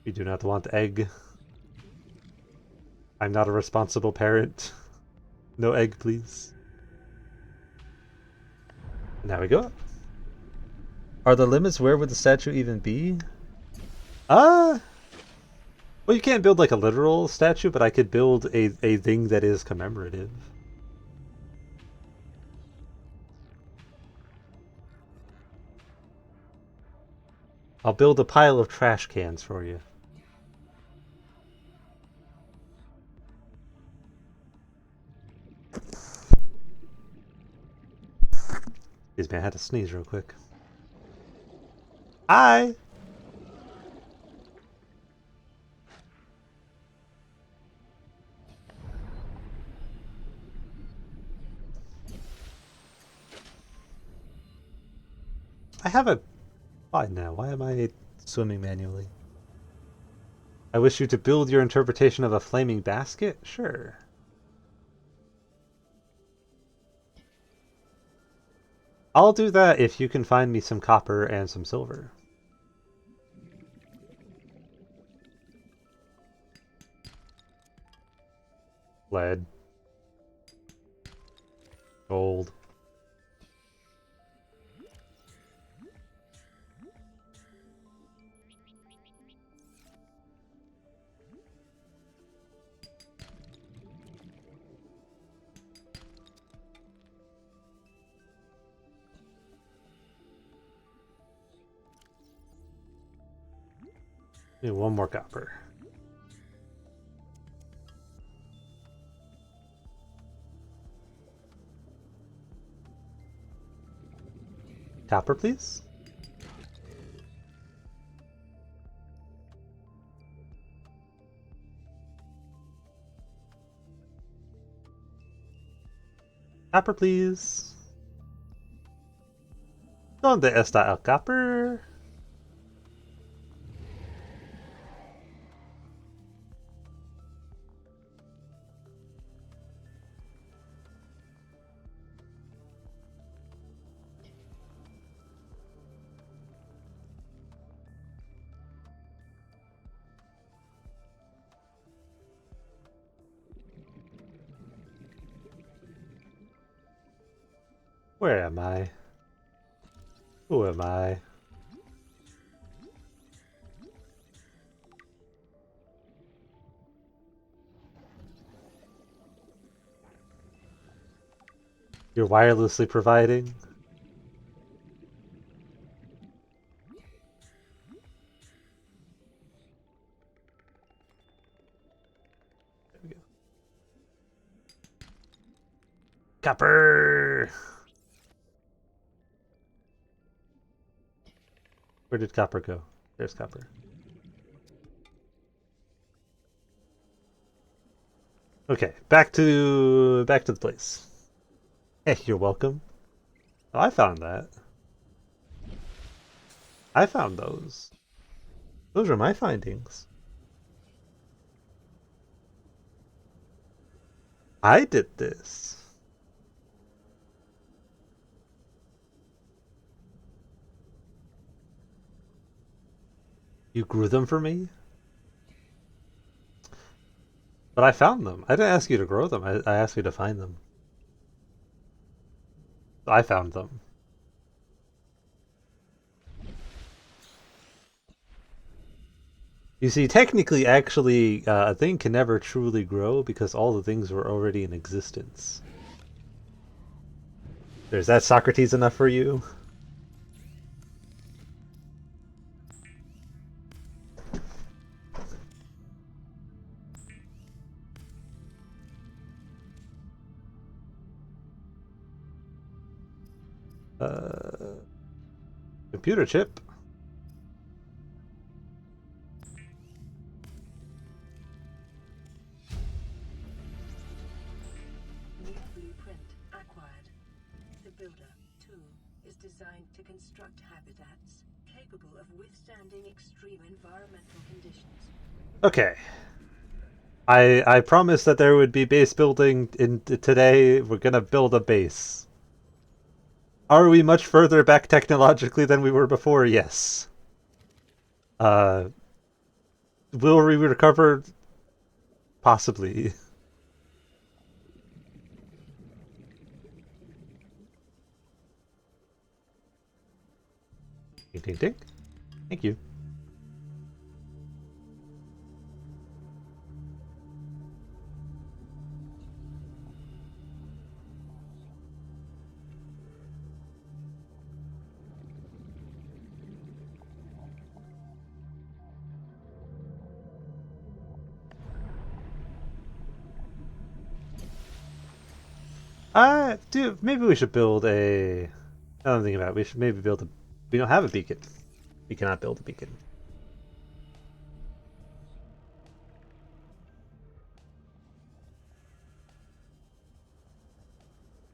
You do not want egg. I'm not a responsible parent. No egg, please. Now we go. Are the limits, where would the statue even be? Well, you can't build like a literal statue, but I could build a thing that is commemorative. I'll build a pile of trash cans for you. Excuse me, I had to sneeze real quick. Hi! I have a... Why now? Why am I swimming manually? I wish you to build your interpretation of a flaming basket? Sure. I'll do that if you can find me some copper and some silver. Lead. Gold. Need one more copper. Copper, please? Copper, please. ¿Dónde está el copper? Where am I? Who am I? You're wirelessly providing? There we go. Copper! Where did copper go? There's copper. Okay, back to the place. Hey, you're welcome. Oh, I found that. I found those. Those are my findings. I did this. You grew them for me? But I found them. I didn't ask you to grow them. I asked you to find them. I found them. You see, technically, actually, a thing can never truly grow because all the things were already in existence. There's that Socrates enough for you? Computer chip. New blueprint acquired. The Builder tool is designed to construct habitats capable of withstanding extreme environmental conditions. Okay. I promised that there would be base building in today. We're gonna build a base. Are we much further back technologically than we were before? Yes. Will we recover? Possibly. Ding ding ding. Thank you. Dude, maybe we should build a. Now I'm thinking about it, we should maybe build a. We don't have a beacon. We cannot build a beacon.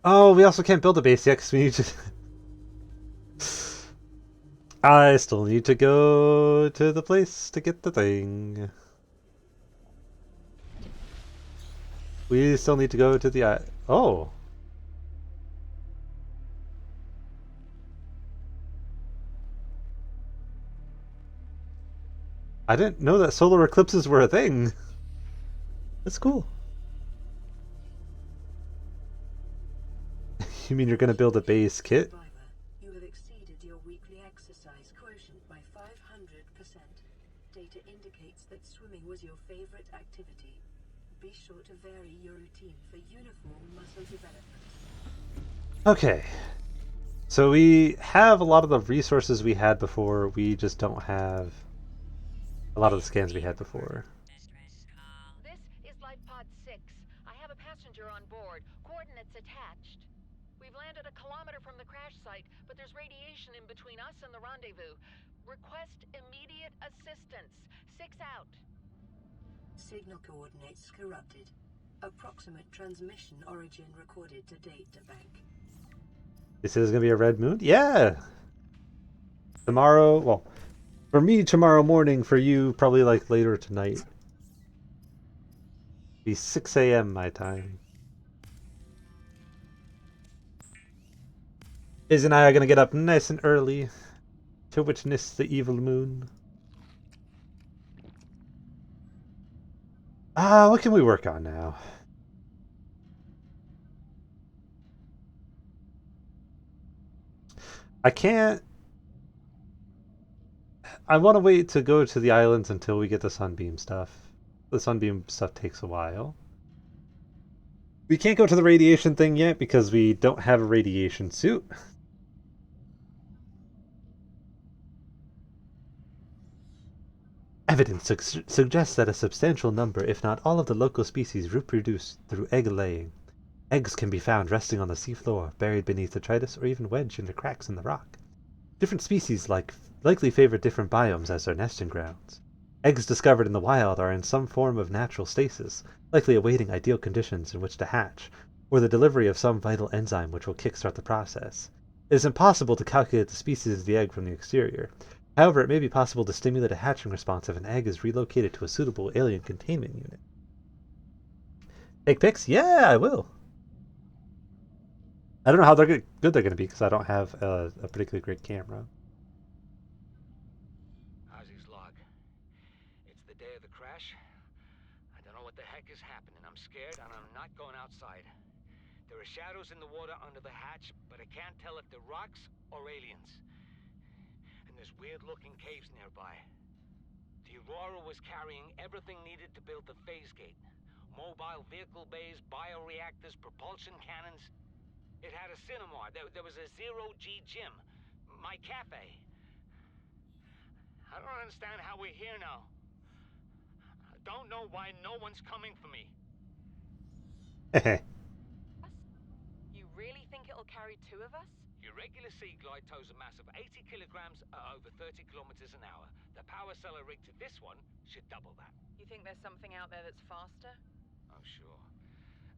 Oh, we also can't build a base yet because we need to. I still need to go to the place to get the thing. We still need to go to the. Oh. I didn't know that solar eclipses were a thing. That's cool. You mean you're gonna build a base kit? Survivor, you have exceeded your weekly exercise quotient by 500%. Data indicates that swimming was your favorite activity. Be sure to vary your routine for uniform muscle development. Okay. So we have a lot of the resources we had before, we just don't have a lot of the scans we had before. This is Life Pod 6. I have a passenger on board. Coordinates attached. We've landed a kilometer from the crash site, but there's radiation in between us and the rendezvous. Request immediate assistance. 6 out. Signal coordinates corrupted. Approximate transmission origin recorded to data bank. This is gonna be a red moon? Yeah! Tomorrow, well, for me tomorrow morning, for you probably like later tonight. Be 6 a.m. my time. Iz and I are gonna get up nice and early to witness the evil moon. What can we work on now? I can't. I want to wait to go to the islands until we get the sunbeam stuff. The sunbeam stuff takes a while. We can't go to the radiation thing yet because we don't have a radiation suit. Evidence suggests that a substantial number, if not all of the local species reproduce through egg laying. Eggs can be found resting on the seafloor, buried beneath detritus, or even wedged into cracks in the rock. Different species likely favor different biomes as their nesting grounds. Eggs discovered in the wild are in some form of natural stasis, likely awaiting ideal conditions in which to hatch, or the delivery of some vital enzyme which will kickstart the process. It is impossible to calculate the species of the egg from the exterior. However, it may be possible to stimulate a hatching response if an egg is relocated to a suitable alien containment unit. Take pics? Yeah, I will. I don't know how good they're going to be because I don't have a particularly great camera. Ozzy's log. It's the day of the crash. I don't know what the heck is happening. I'm scared and I'm not going outside. There are shadows in the water under the hatch, but I can't tell if they're rocks or aliens. And there's weird-looking caves nearby. The Aurora was carrying everything needed to build the phase gate. Mobile vehicle bays, bioreactors, propulsion cannons. It had a cinema. There was a zero-G gym. My cafe. I don't understand how we're here now. I don't know why no one's coming for me. You really think it'll carry 2 of us? Your regular sea glide tows a mass of 80 kilograms at over 30 kilometers an hour. The power cellar rig to this one should double that. You think there's something out there that's faster? Oh, sure.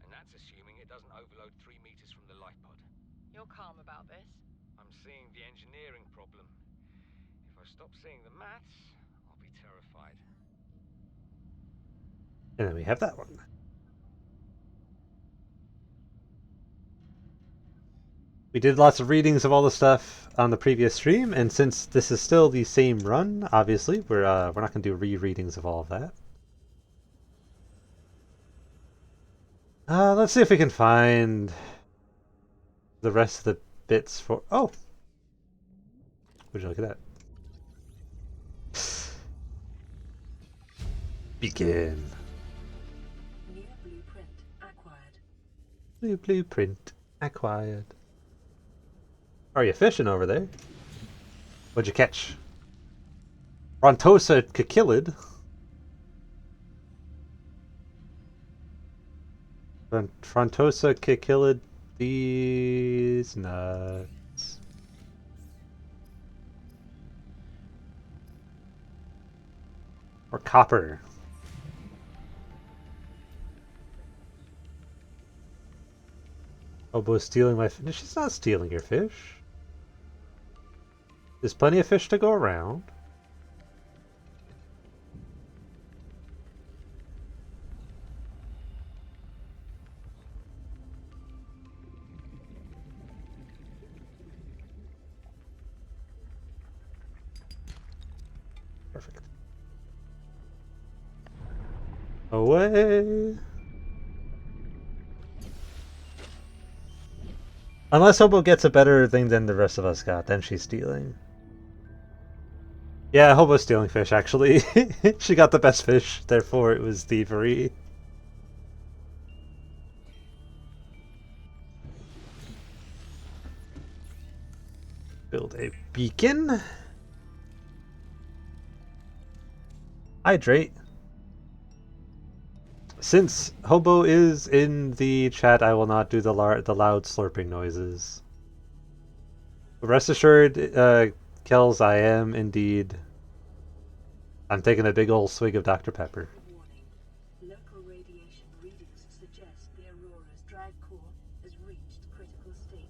And that's assuming it doesn't overload 3 meters from the life pod. You're calm about this. I'm seeing the engineering problem. If I stop seeing the maths, I'll be terrified. And then we have that one. We did lots of readings of all the stuff on the previous stream, and since this is still the same run, obviously, we're not going to do rereadings of all of that. Let's see if we can find the rest of the bits for... Oh! Would you look at that? Begin. New blueprint acquired. New blueprint acquired. Are you fishing over there? What'd you catch? Frontosa cichlid. Frontosa cichlid. These nuts. Or copper. Obo's stealing my fish. She's not stealing your fish. There's plenty of fish to go around. Perfect. Away. Unless Hobo gets a better thing than the rest of us got, then she's stealing. Yeah, Hobo's stealing fish, actually. She got the best fish, therefore it was thievery. Build a beacon. Hydrate. Since Hobo is in the chat, I will not do the loud slurping noises. But rest assured, Kells, I am indeed. I'm taking a big old swig of Dr. Pepper. Warning. Local radiation readings suggest the Aurora's drive core has reached critical state.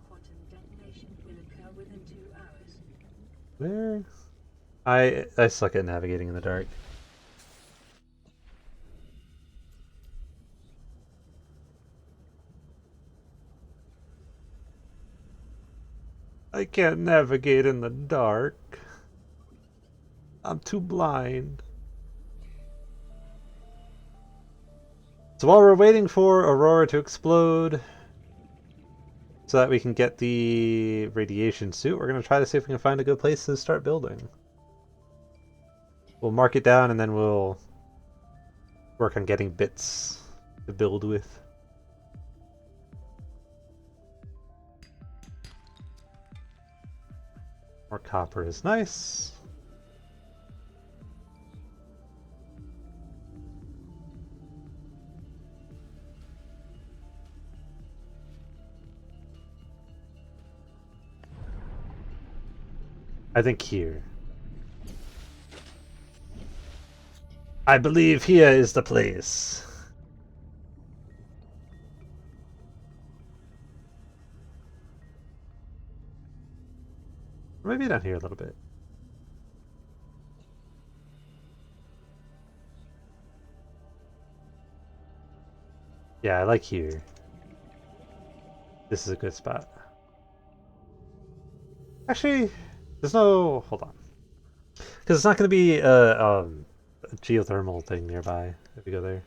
Quantum detonation will occur within 2 hours. Where? I suck at navigating in the dark. I can't navigate in the dark. I'm too blind. So while we're waiting for Aurora to explode, so that we can get the radiation suit, we're going to try to see if we can find a good place to start building. We'll mark it down and then we'll work on getting bits to build with. More copper is nice. I think here. I believe here is the place. Maybe down here a little bit. Yeah, I like here. This is a good spot. Actually, there's no... Hold on. Because it's not going to be a geothermal thing nearby if we go there.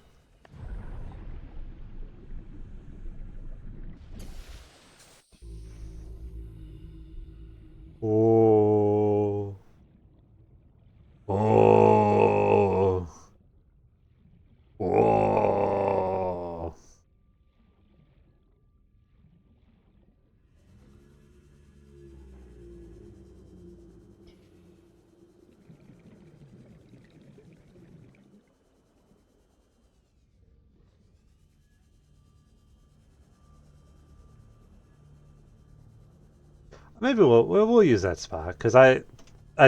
Oh. Oh. Oh. Maybe we'll use that spot because I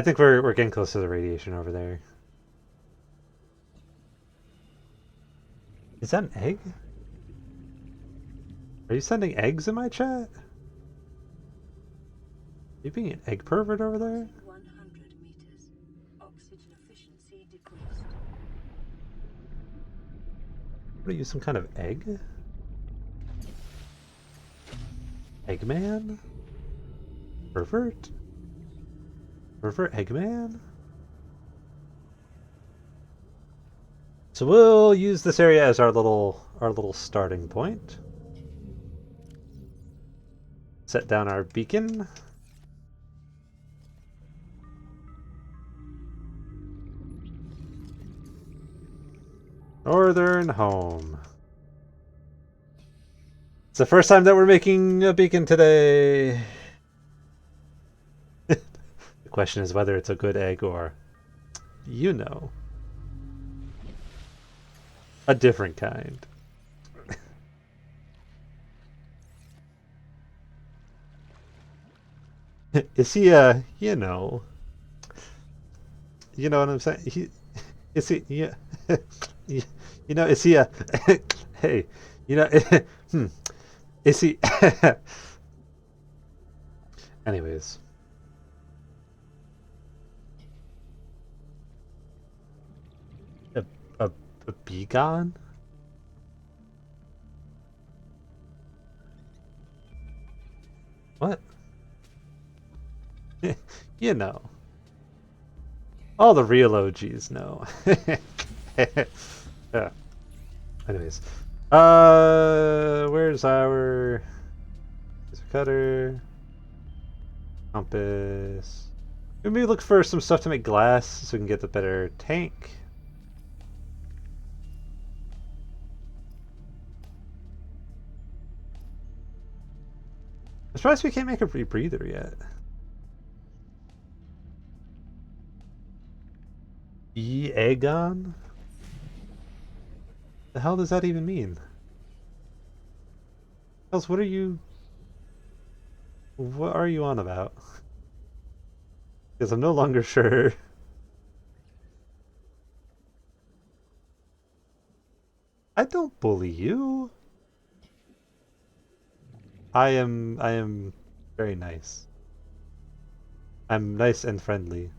think we're getting close to the radiation over there. Is that an egg? Are you sending eggs in my chat? Are you being an egg pervert over there? 100 meters. Oxygen efficiency decreased. What are you, some kind of egg? Eggman? Pervert? Pervert Eggman? So we'll use this area as our little starting point. Set down our beacon. Northern home. It's the first time that we're making a beacon today. The question is whether it's a good egg or, you know, a different kind. Is he you know what I'm saying? Is he, yeah, you know, is he a, hey, you know, is he, anyways. A beacon? What? You know. All the real OGs know. Yeah. Anyways. Where's our cutter? Compass. Maybe look for some stuff to make glass so we can get the better tank. I'm surprised we can't make a rebreather yet. Egon? The hell does that even mean? Else, what are you... What are you on about? Because I'm no longer sure. I don't bully you. I am very nice. I'm nice and friendly.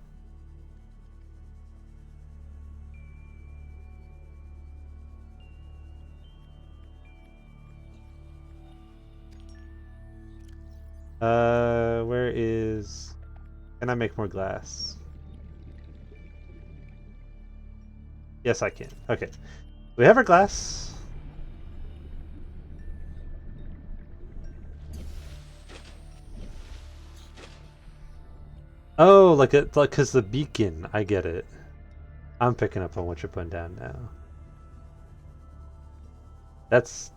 Where is... Can I make more glass? Yes, I can. Okay. We have our glass. Oh, like it, like, cause the beacon. I get it. I'm picking up on what you're putting down now. That's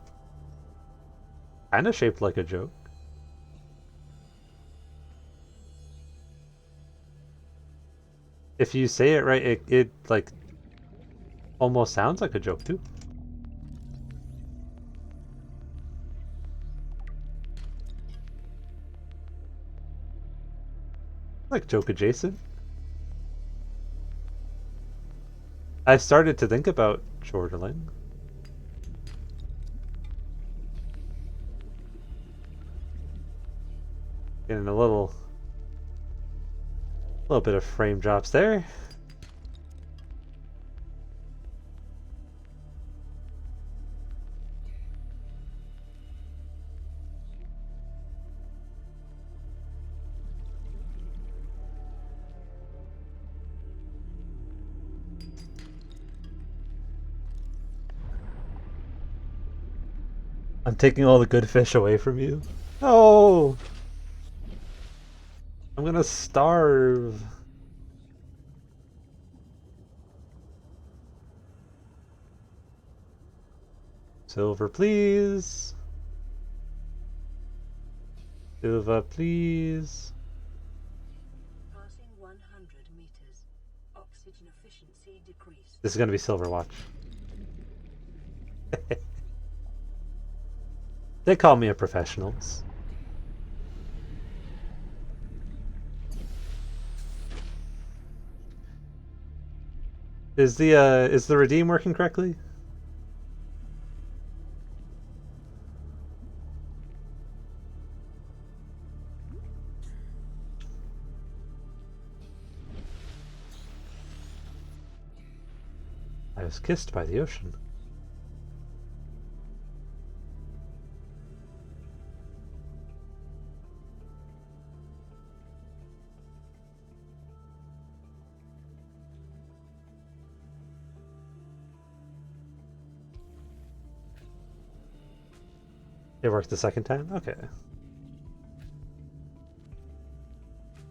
kind of shaped like a joke. If you say it right, it like almost sounds like a joke too. Like joke adjacent. I started to think about chortling. Getting a little bit of frame drops there. I'm taking all the good fish away from you. No! I'm gonna starve. Silver, please. Silver, please. Passing 100 meters. Oxygen efficiency decreased. This is gonna be silver, watch. They call me a professionals. Is the redeem working correctly? I was kissed by the ocean. It worked the second time? Okay.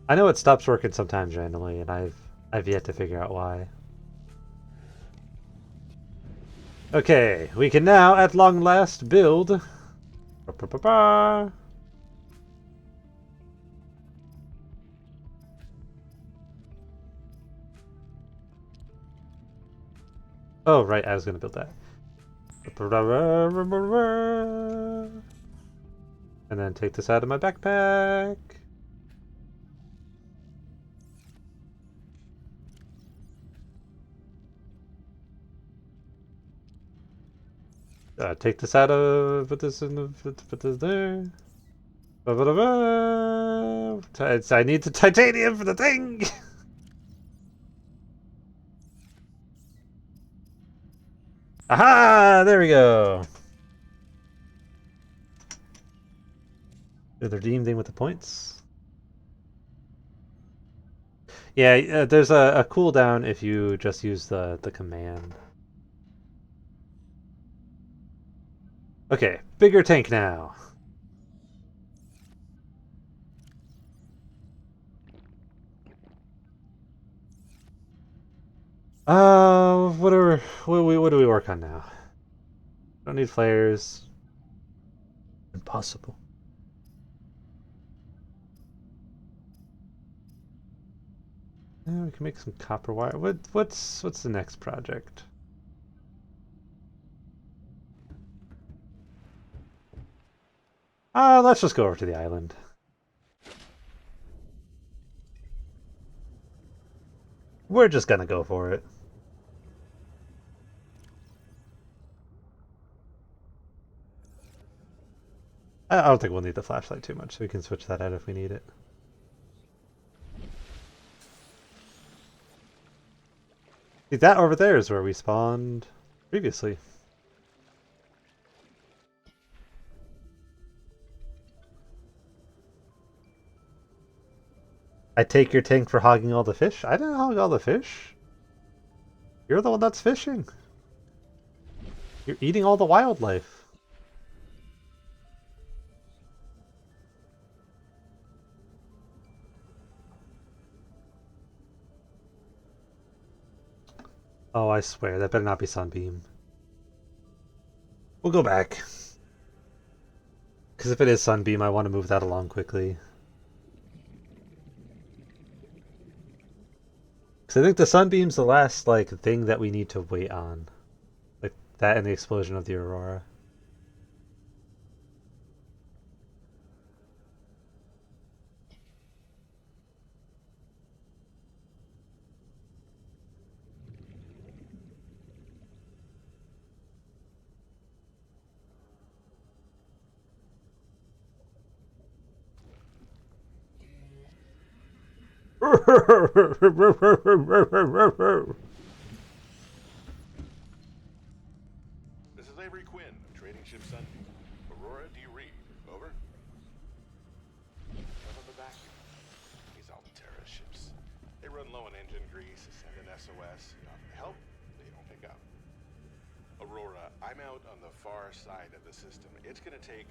I know it stops working sometimes randomly, and I've yet to figure out why. Okay, we can now, at long last, build... Ba-ba-ba-ba. Oh, right, I was gonna build that. And then take this out of my backpack. Take this out of... Put this in the... Put this there. I need the titanium for the thing! Aha! There we go! Do the redeem thing with the points. Yeah, there's a cooldown if you just use the command. Okay, bigger tank now. What do we work on now? Don't need flares. Impossible. Yeah, we can make some copper wire. What's the next project? Let's just go over to the island. We're just gonna go for it. I don't think we'll need the flashlight too much, so we can switch that out if we need it. See, that over there is where we spawned previously. I take your tank for hogging all the fish? I didn't hog all the fish. You're the one that's fishing. You're eating all the wildlife. Oh, I swear, that better not be Sunbeam. We'll go back. Because if it is Sunbeam, I want to move that along quickly. Because I think the Sunbeam's the last, like, thing that we need to wait on. Like, that and the explosion of the Aurora. This is Avery Quinn, trading ship Sunbeam. Aurora D. Reed, over. Up on the vacuum. These Altera ships. They run low on engine grease, send an SOS. You offer help, they don't pick up. Aurora, I'm out on the far side of the system. It's gonna take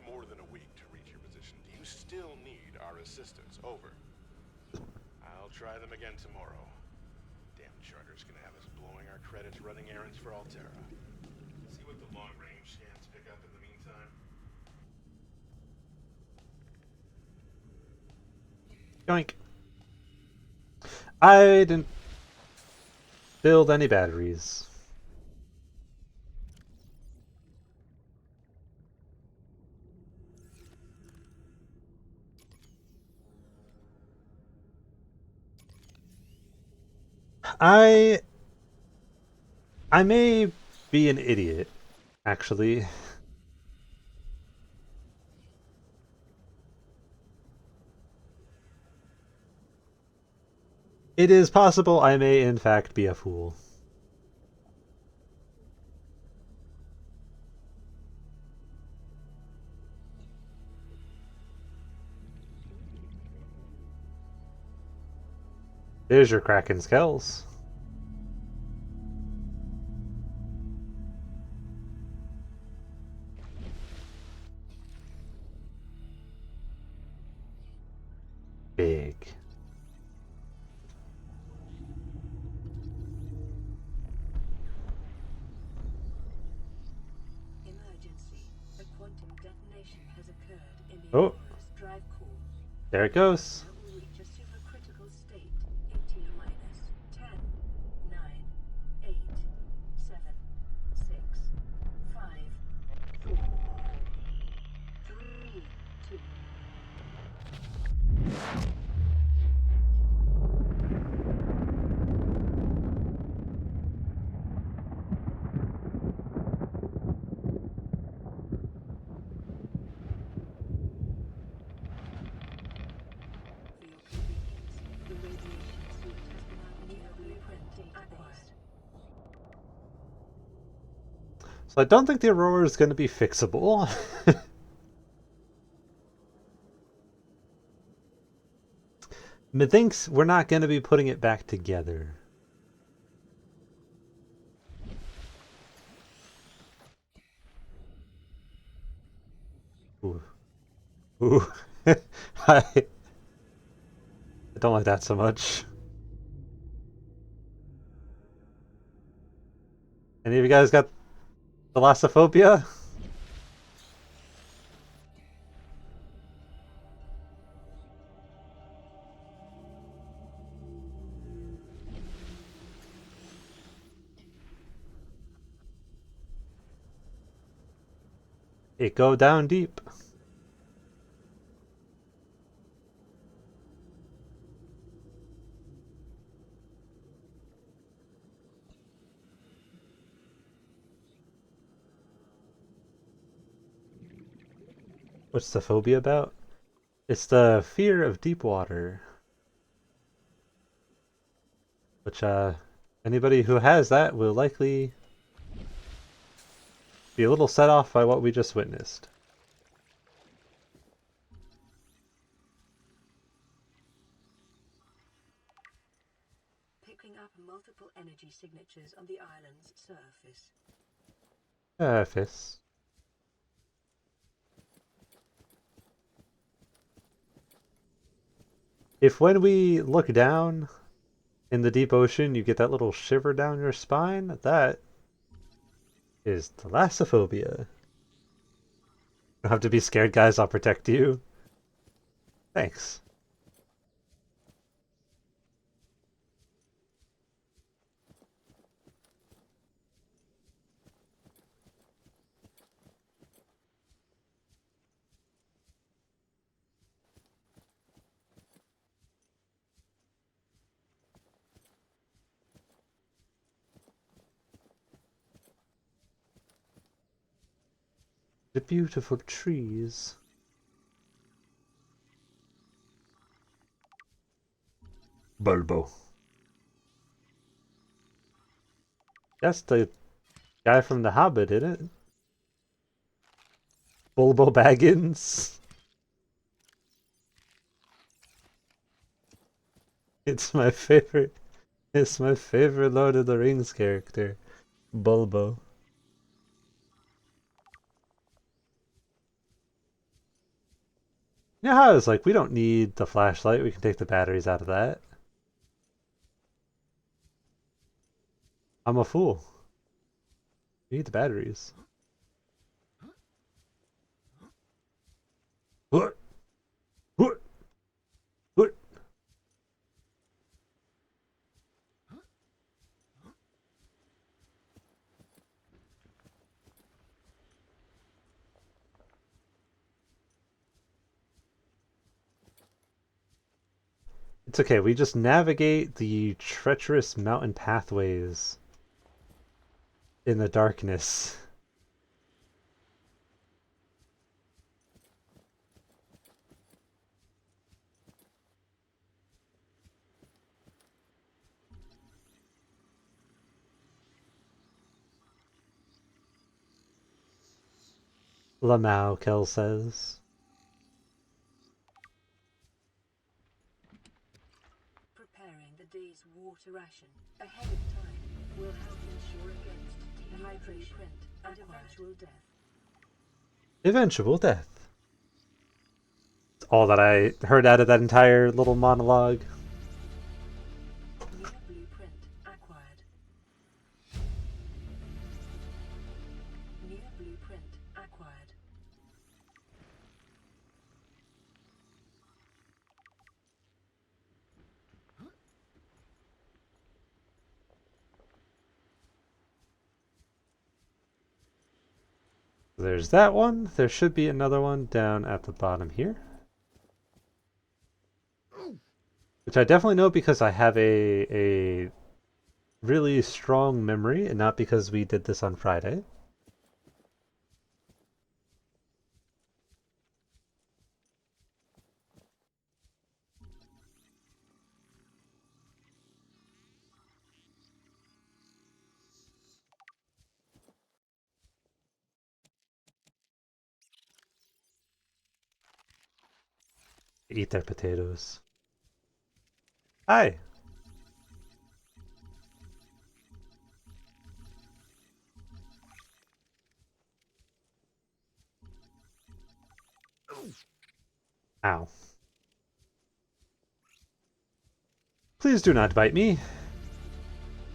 more than a week to reach your position. Do you still need our assistance? Over. I'll try them again tomorrow. Damn charter's gonna have us blowing our credits running errands for Altera. See what the long-range scans pick up in the meantime. Yoink. I didn't build any batteries. I may be an idiot, actually. It is possible I may in fact be a fool. There's your Kraken Skells. Big. Emergency. A quantum detonation has occurred in the Oh. Aurora's drive core. There it goes. Now will reach a supercritical state in T-minus 10, 9, 8, 7, 6, 5, 4, 3, 2. For your convenience, the radiation suit has been our new blueprint database. So I don't think the Aurora is going to be fixable. Methinks we're not going to be putting it back together. Ooh. I don't like that so much. Any of you guys got thalassophobia? It go down deep. What's the phobia about? It's the fear of deep water, which anybody who has that will likely be a little set off by what we just witnessed. Picking up multiple energy signatures on the island's surface. Surface. If when we look down in the deep ocean you get that little shiver down your spine, that is thalassophobia. You don't have to be scared, guys. I'll protect you. Thanks. The beautiful trees. Bulbo. That's the guy from The Hobbit, isn't it? Bulbo Baggins. It's my favorite. It's my favorite Lord of the Rings character, Bulbo. You know how it's like we don't need the flashlight, we can take the batteries out of that. I'm a fool. We need the batteries. What? What? What? It's okay, we just navigate the treacherous mountain pathways in the darkness. Lamau, Kel says. Preparing the day's water ration ahead of time will help ensure against dehydration and eventual death. Eventual death. It's all that I heard out of that entire little monologue. New blueprint acquired. New blueprint acquired. There's that one. There should be another one down at the bottom here. Which I definitely know because I have a really strong memory, and not because we did this on Friday. Eat their potatoes. Hi. Ow. Please do not bite me.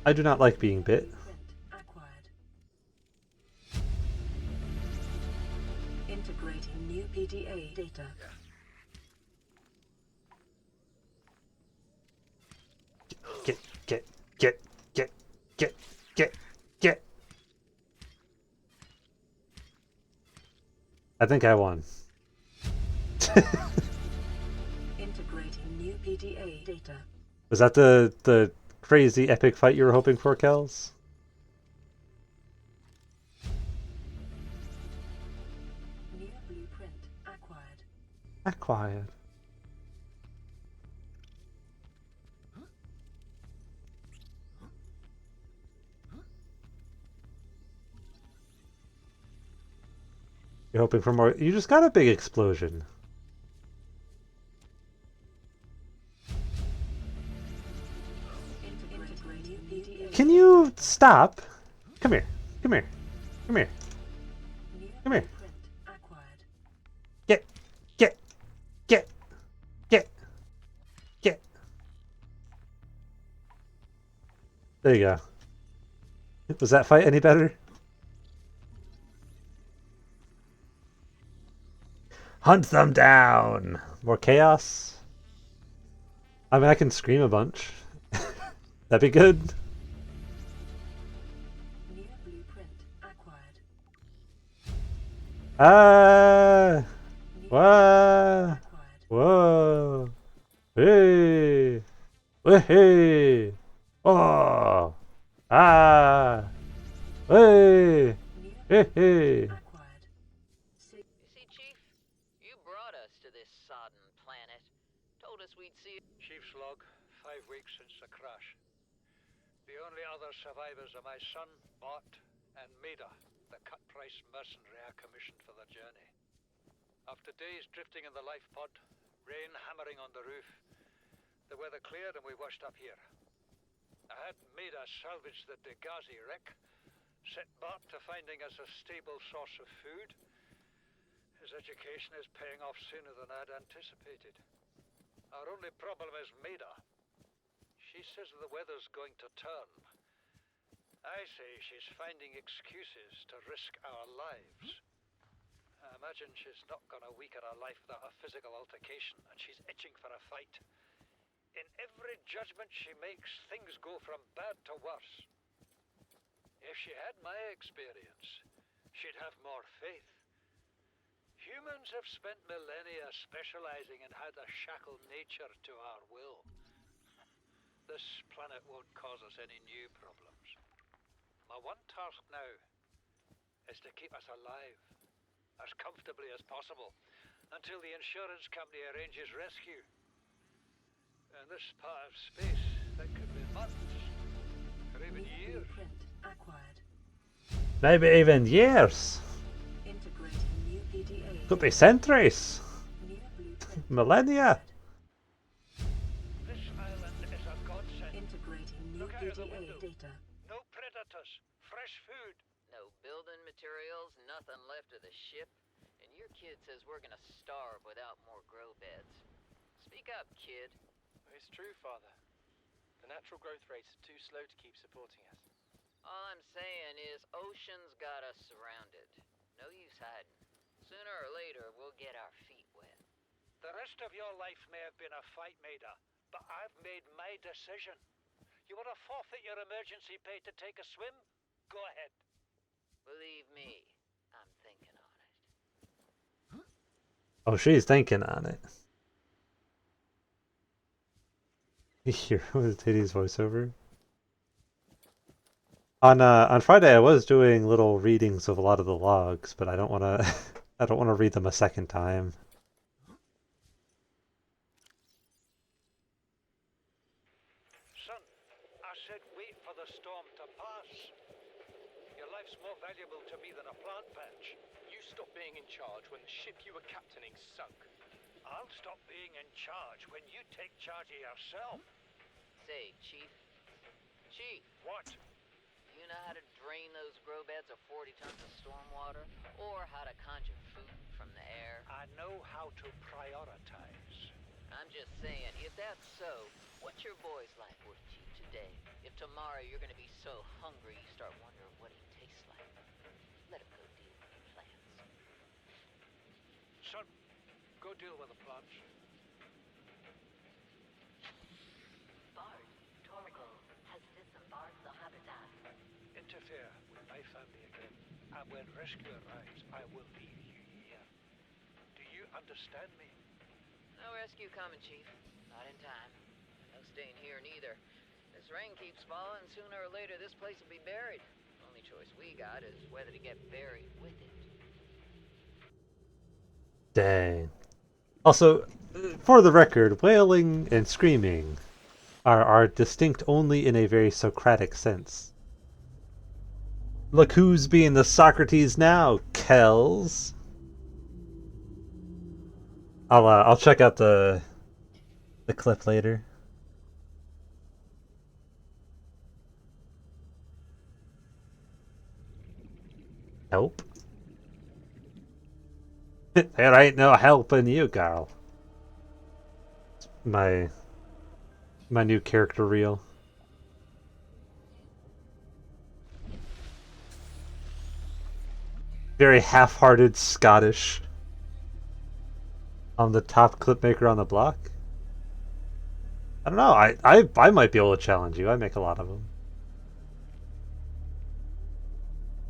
I do not like being bit. Blueprint acquired. Integrating new PDA data. Get, get, get, get, get, get, get. I think I won. Integrating new PDA data. Was that the crazy epic fight you were hoping for, Kels? New blueprint acquired. Acquired. You're hoping for more. You just got a big explosion. Integrating new PDA. Can you stop? Come here. Come here. Come here. New Come here. blueprint acquired. Get. Get. Get. Get. Get. There you go. Was that fight any better? Hunt them down! More chaos? I mean, I can scream a bunch. That'd be good. New blueprint acquired. Ah! New Wah! acquired. Whoa! Hey! Hey! Oh! Ah! Hey! New Hey! Hey! acquired. You see, Chief? You brought us to this sodden planet. Told us we'd see it. Chief's log, 5 weeks since the crash. The only other survivors are my son, Bart, and Maida, the cut-price mercenary I commissioned for the journey. After days drifting in the life pod, rain hammering on the roof, the weather cleared and we washed up here. I had Maida salvage the Degazi wreck, set Bart to finding us a stable source of food. His education is paying off sooner than I'd anticipated. Our only problem is Maida. She says the weather's going to turn. I say she's finding excuses to risk our lives. I imagine she's not going to weaken her life without a physical altercation, and she's itching for a fight. In every judgment she makes, things go from bad to worse. If she had my experience, she'd have more faith. Humans have spent millennia specializing in how to shackle nature to our will. This planet won't cause us any new problems. My one task now is to keep us alive, as comfortably as possible, until the insurance company arranges rescue. In this part of space, that could be months, or even New years. blueprint acquired. Maybe even years. Integrating new PDA. Could be centuries. New blueprint. Millennia. This island is a godsend. Integrating new Look out of the PDA window. data. No predators, fresh food. No building materials, nothing left of the ship. And your kid says we're gonna starve without more grow beds. Speak up, kid. It's true, Father. The natural growth rates are too slow to keep supporting us. All I'm saying is ocean's got us surrounded. No use hiding. Sooner or later, we'll get our feet wet. The rest of your life may have been a fight, Maida, but I've made my decision. You want to forfeit your emergency pay to take a swim? Go ahead. Believe me, I'm thinking on it. Oh, she's thinking on it. You hear was Titty's voiceover? On Friday, I was doing little readings of a lot of the logs, but I don't want to. I don't want to read them a second time. Son, I said wait for the storm to pass. Your life's more valuable to me than a plant patch. You stopped being in charge when the ship you were captaining sunk. I'll stop being in charge when you take charge of yourself. Say, Chief. Chief, What? you know how to drain those grow beds of 40 tons of storm water? Or how to conjure food from the air? I I know how to prioritize. I'm just saying, if that's so, what's your boy's life worth to you today? If tomorrow you're gonna be so hungry you start wondering what he tastes like, let him go deal with the plants. Son, go deal with the plants. Bard, Torgal has disembarked the habitat. Interfere with my family again, and when rescue arrives, I will leave you here. Do you understand me? No rescue coming, Chief. Not in time. No staying here neither. This rain keeps falling, sooner or later this place will be buried. Only choice we got is whether to get buried with it. Dang. Also, for the record, wailing and screaming are distinct only in a very Socratic sense. Look who's being the Socrates now, Kells. I'll check out the clip later. Help? There ain't no helping you, girl. My new character reel. Very half-hearted Scottish. I'm the top clip maker on the block. I don't know. I might be able to challenge you. I make a lot of them.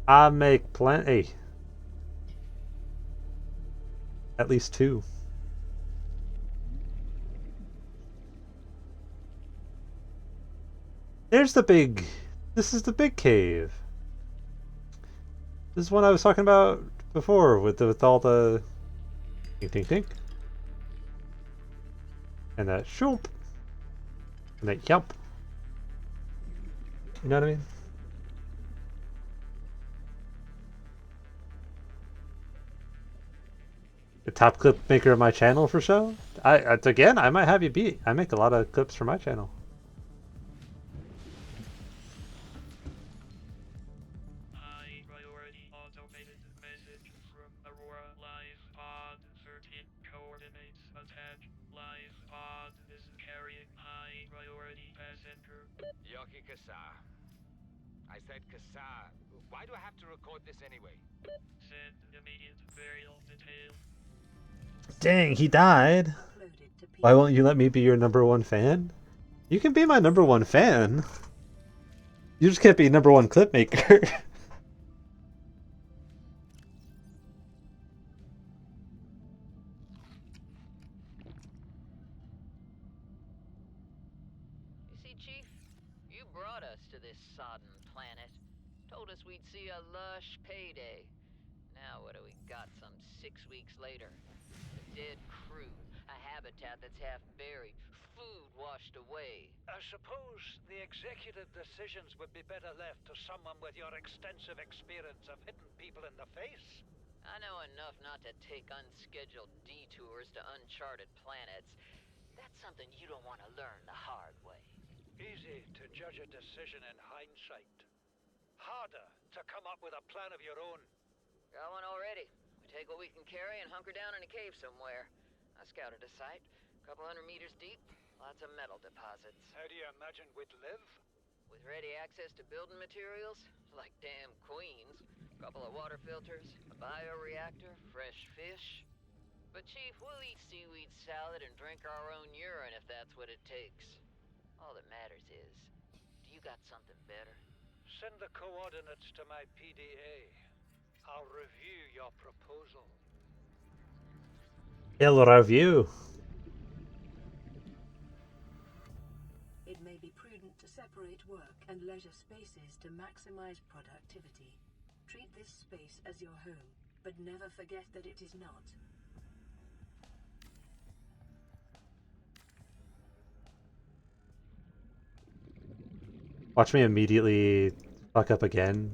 I make plenty. At least 2. There's the big... This is the big cave. This is one I was talking about before with all the... Tink, tink, tink. And that shoop. And that yump. You know what I mean? The top clip maker of my channel for show? Again, I might have you beat. I make a lot of clips for my channel. High priority automated message from Aurora Live Pod. Certain coordinates attached. Live Pod is carrying high priority passenger. Yoki Kasa. I said Kasa. Why do I have to record this anyway? Send immediate burial detail. Dang, he died. Why won't you let me be your #1 fan? You can be my #1 fan. You just can't be #1 clip maker. You see, Chief, you brought us to this sodden planet. Told us we'd see a lush payday. Now what do we got some 6 weeks later? A dead crew, a habitat that's half buried, food washed away. I suppose the executive decisions would be better left to someone with your extensive experience of hitting people in the face. I know enough not to take unscheduled detours to uncharted planets. That's something you don't want to learn the hard way. Easy to judge a decision in hindsight. Harder to come up with a plan of your own. Got one already. We take what we can carry and hunker down in a cave somewhere. I scouted a site, a couple 100 meters deep, lots of metal deposits. How do you imagine we'd live? With ready access to building materials, like damn queens, a couple of water filters, a bioreactor, fresh fish. But Chief, we'll eat seaweed salad and drink our own urine if that's what it takes. All that matters is, do you got something better? Send the coordinates to my PDA. I'll review your proposal. He'll review. It may be prudent to separate work and leisure spaces to maximize productivity. Treat this space as your home, but never forget that it is not. Watch me immediately fuck up again.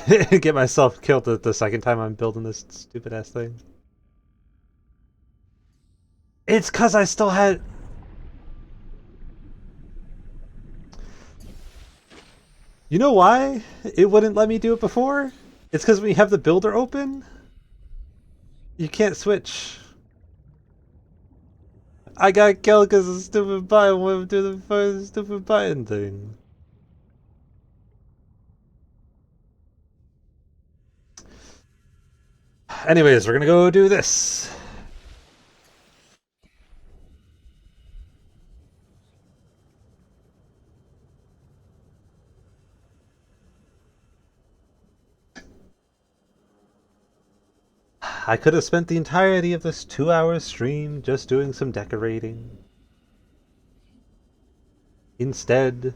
Get myself killed the second time I'm building this stupid ass thing. It's cause I still had... You know why it wouldn't let me do it before? It's because we have the builder open. You can't switch. I got killed because the stupid button went to the first stupid button thing. Anyways, we're gonna go do this. I could have spent the entirety of this 2-hour stream just doing some decorating. Instead,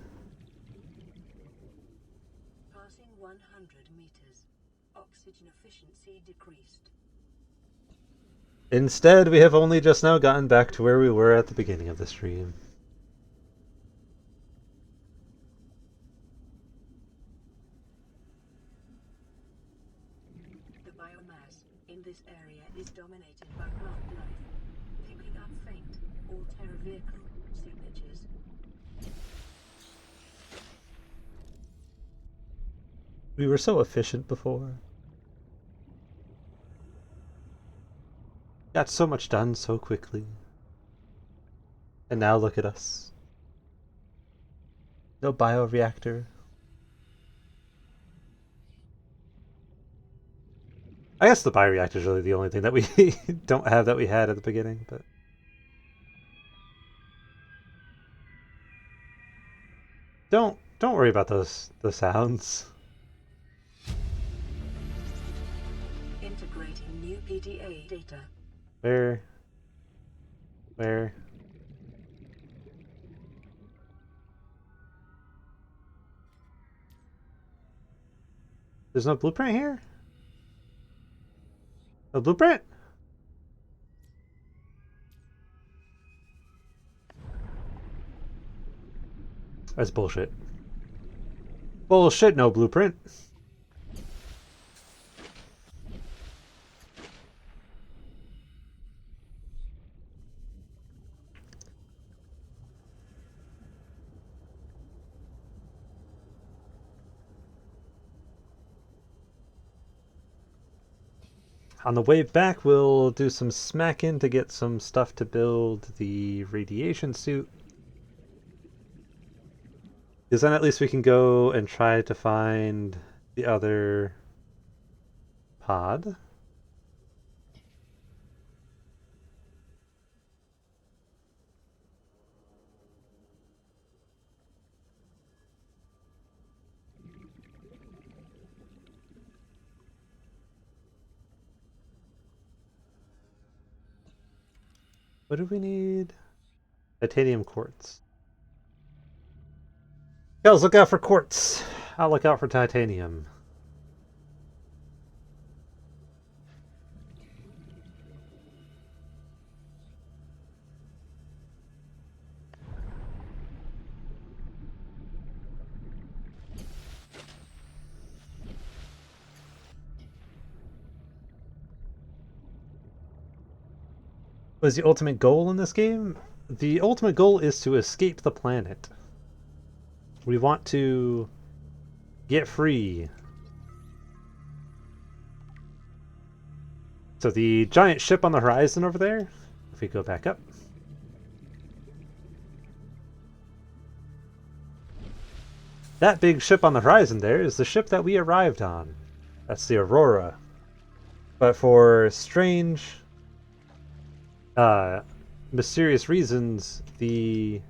Passing 100 meters. Oxygen efficiency decreased. we have only just now gotten back to where we were at the beginning of the stream. The biomass in this area is dominated by plant life, picking up faint all-terra vehicle signatures. We were so efficient before. Got so much done so quickly. And now look at us. No bioreactor. I guess the bioreactor is really the only thing that we don't have that we had at the beginning, but don't worry about the sounds. Integrating new PDA data. Where? There's no blueprint here? No blueprint? That's bullshit. Bullshit, no blueprint. On the way back, we'll do some smacking to get some stuff to build the radiation suit. Because then at least we can go and try to find the other pod. What do we need? Titanium quartz. Girls, look out for quartz. I'll look out for titanium. What is the ultimate goal in this game? The ultimate goal is to escape the planet. We want to get free. So the giant ship on the horizon over there, if we go back up. That big ship on the horizon there is the ship that we arrived on. That's the Aurora. But for strange, mysterious reasons, the...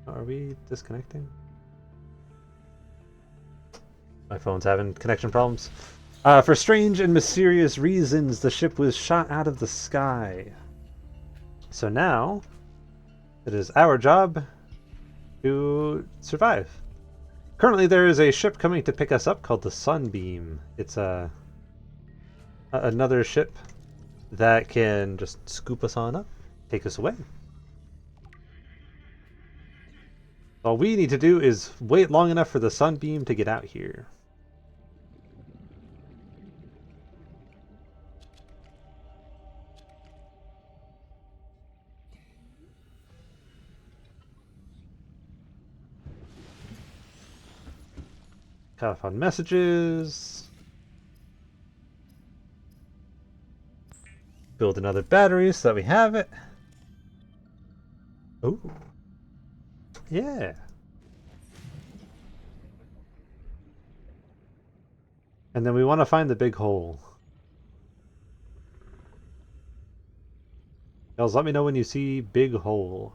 Are we disconnecting? My phone's having connection problems. For strange and mysterious reasons, the ship was shot out of the sky. So now, it is our job to survive. Currently, there is a ship coming to pick us up called the Sunbeam. It's another ship that can just scoop us on up, take us away. All we need to do is wait long enough for the Sunbeam to get out here. Gotta find messages. build another battery so that we have it. Oh. Yeah. And then we want to find the big hole. Y'all, let me know when you see big hole.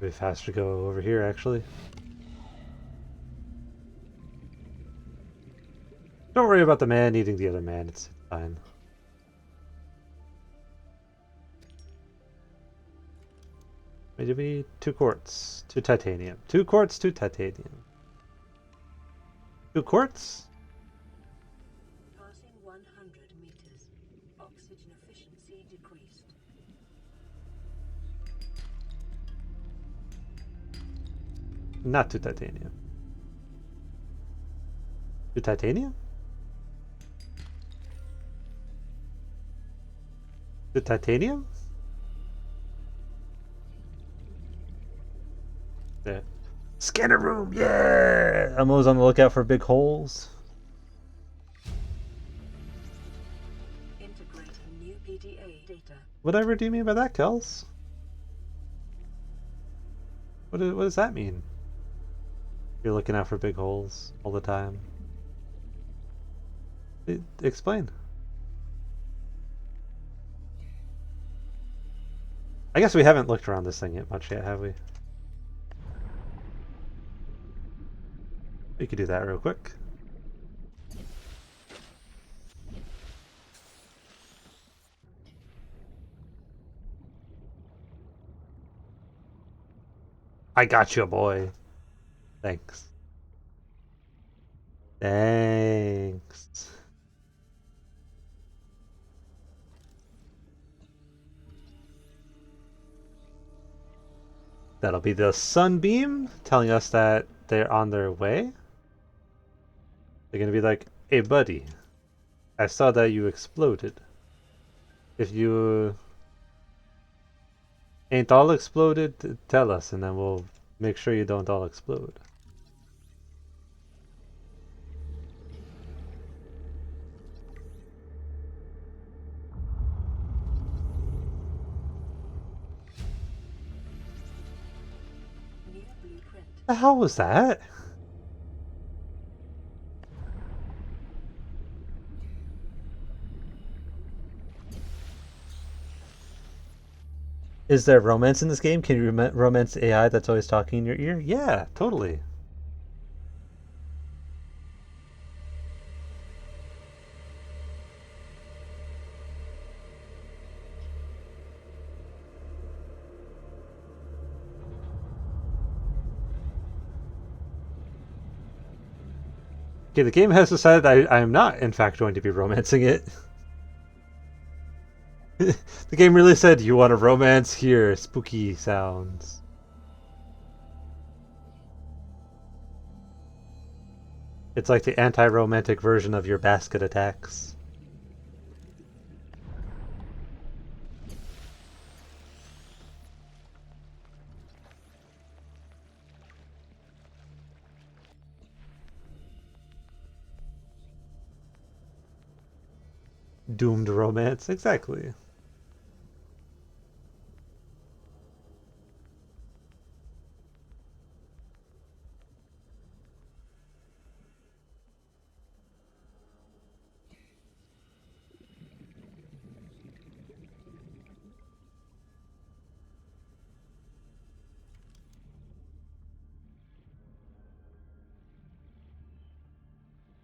It'd be faster to go over here, actually. Don't worry about the man eating the other man. It's fine. Maybe 2 quartz, 2 titanium. 2 quartz, 2 titanium. 2 quartz? Passing 100 meters. Oxygen efficiency decreased. Not 2 titanium. 2 titanium? 2 titanium? Yeah. Scanner room, yeah! I'm always on the lookout for big holes. Integrating new PDA data. Whatever do you mean by that, Kels? What does that mean? You're looking out for big holes all the time. Explain. I guess we haven't looked around this thing yet much yet, have we? We could do that real quick. I got you, boy. Thanks. Thanks. That'll be the sunbeam telling us that they're on their way. They're gonna be like, hey buddy, I saw that you exploded. If you ain't all exploded, tell us and then we'll make sure you don't all explode. New blueprint. The hell was that? Is there romance in this game? Can you romance AI that's always talking in your ear? Yeah, totally. Okay, the game has decided I am not, in fact, going to be romancing it. The game really said, you want a romance? Here, spooky sounds. It's like the anti-romantic version of your basket attacks. Doomed romance, exactly.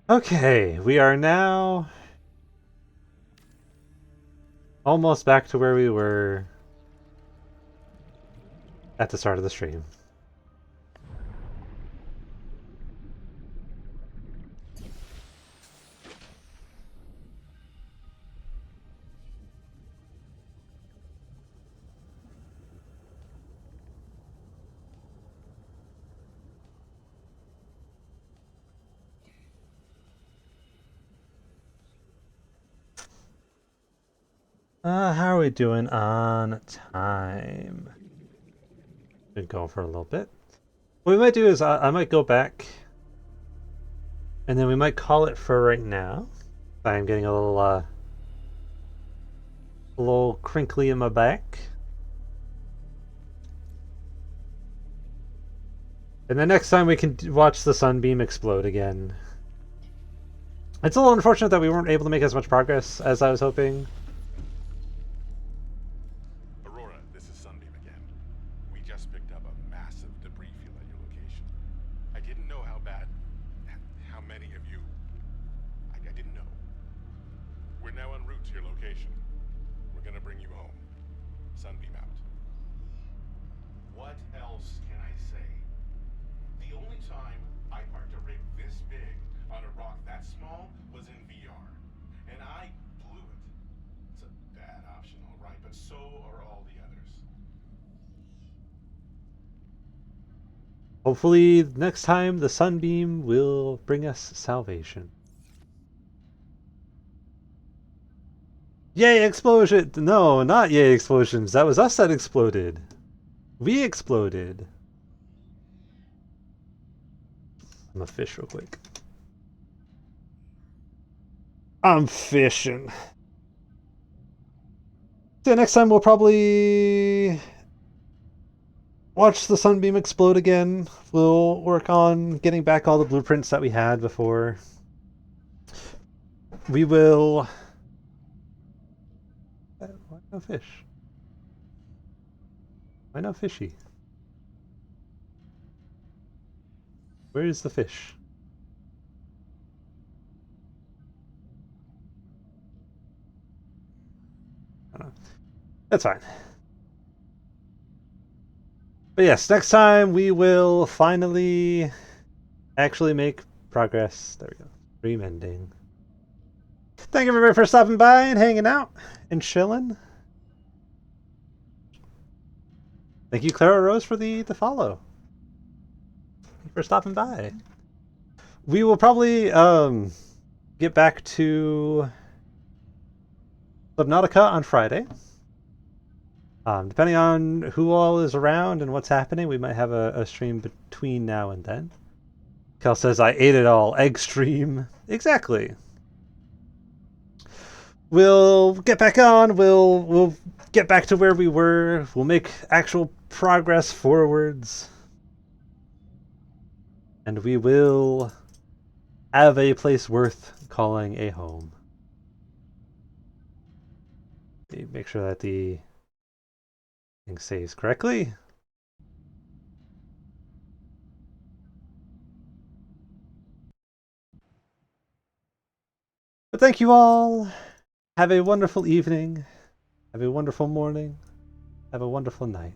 Okay, we are now almost back to where we were at the start of the stream. How are we doing on time? Been going for a little bit. What we might do is I might go back, and then we might call it for right now. I'm getting a little crinkly in my back. And then next time we can watch the sunbeam explode again. It's a little unfortunate that we weren't able to make as much progress as I was hoping. Aurora, this is Sunbeam again. We just picked up a massive debris field at your location. I didn't know how bad, how many of you. I didn't know. We're now en route to your location. We're gonna bring you home. Sunbeam out. What else can I say? The only time I parked a rig this big on a rock that small was in VR. And I blew it. It's a bad option, all right, but so are all the others. Hopefully next time the sunbeam will bring us salvation. Yay, explosion! No, not yay, explosions. That was us that exploded. We exploded. I'm a fish real quick. I'm fishing. So next time we'll probably watch the sunbeam explode again. We'll work on getting back all the blueprints that we had before. We will... Why no fish? Why no fishy? Where is the fish? I don't know. That's fine. But yes, next time we will finally actually make progress. There we go. Stream ending. Thank you everybody for stopping by and hanging out and chilling. Thank you, Clara Rose, for the follow. Thank you for stopping by. We will probably get back to Subnautica on Friday. Depending on who all is around and what's happening, we might have a stream between now and then. Kel says, I ate it all. Egg stream. Exactly. We'll get back on. We'll get back to where we were. We'll make actual progress forwards. And we will have a place worth calling a home. Make sure that the thing saves correctly. But thank you all. Have a wonderful evening. Have a wonderful morning. Have a wonderful night.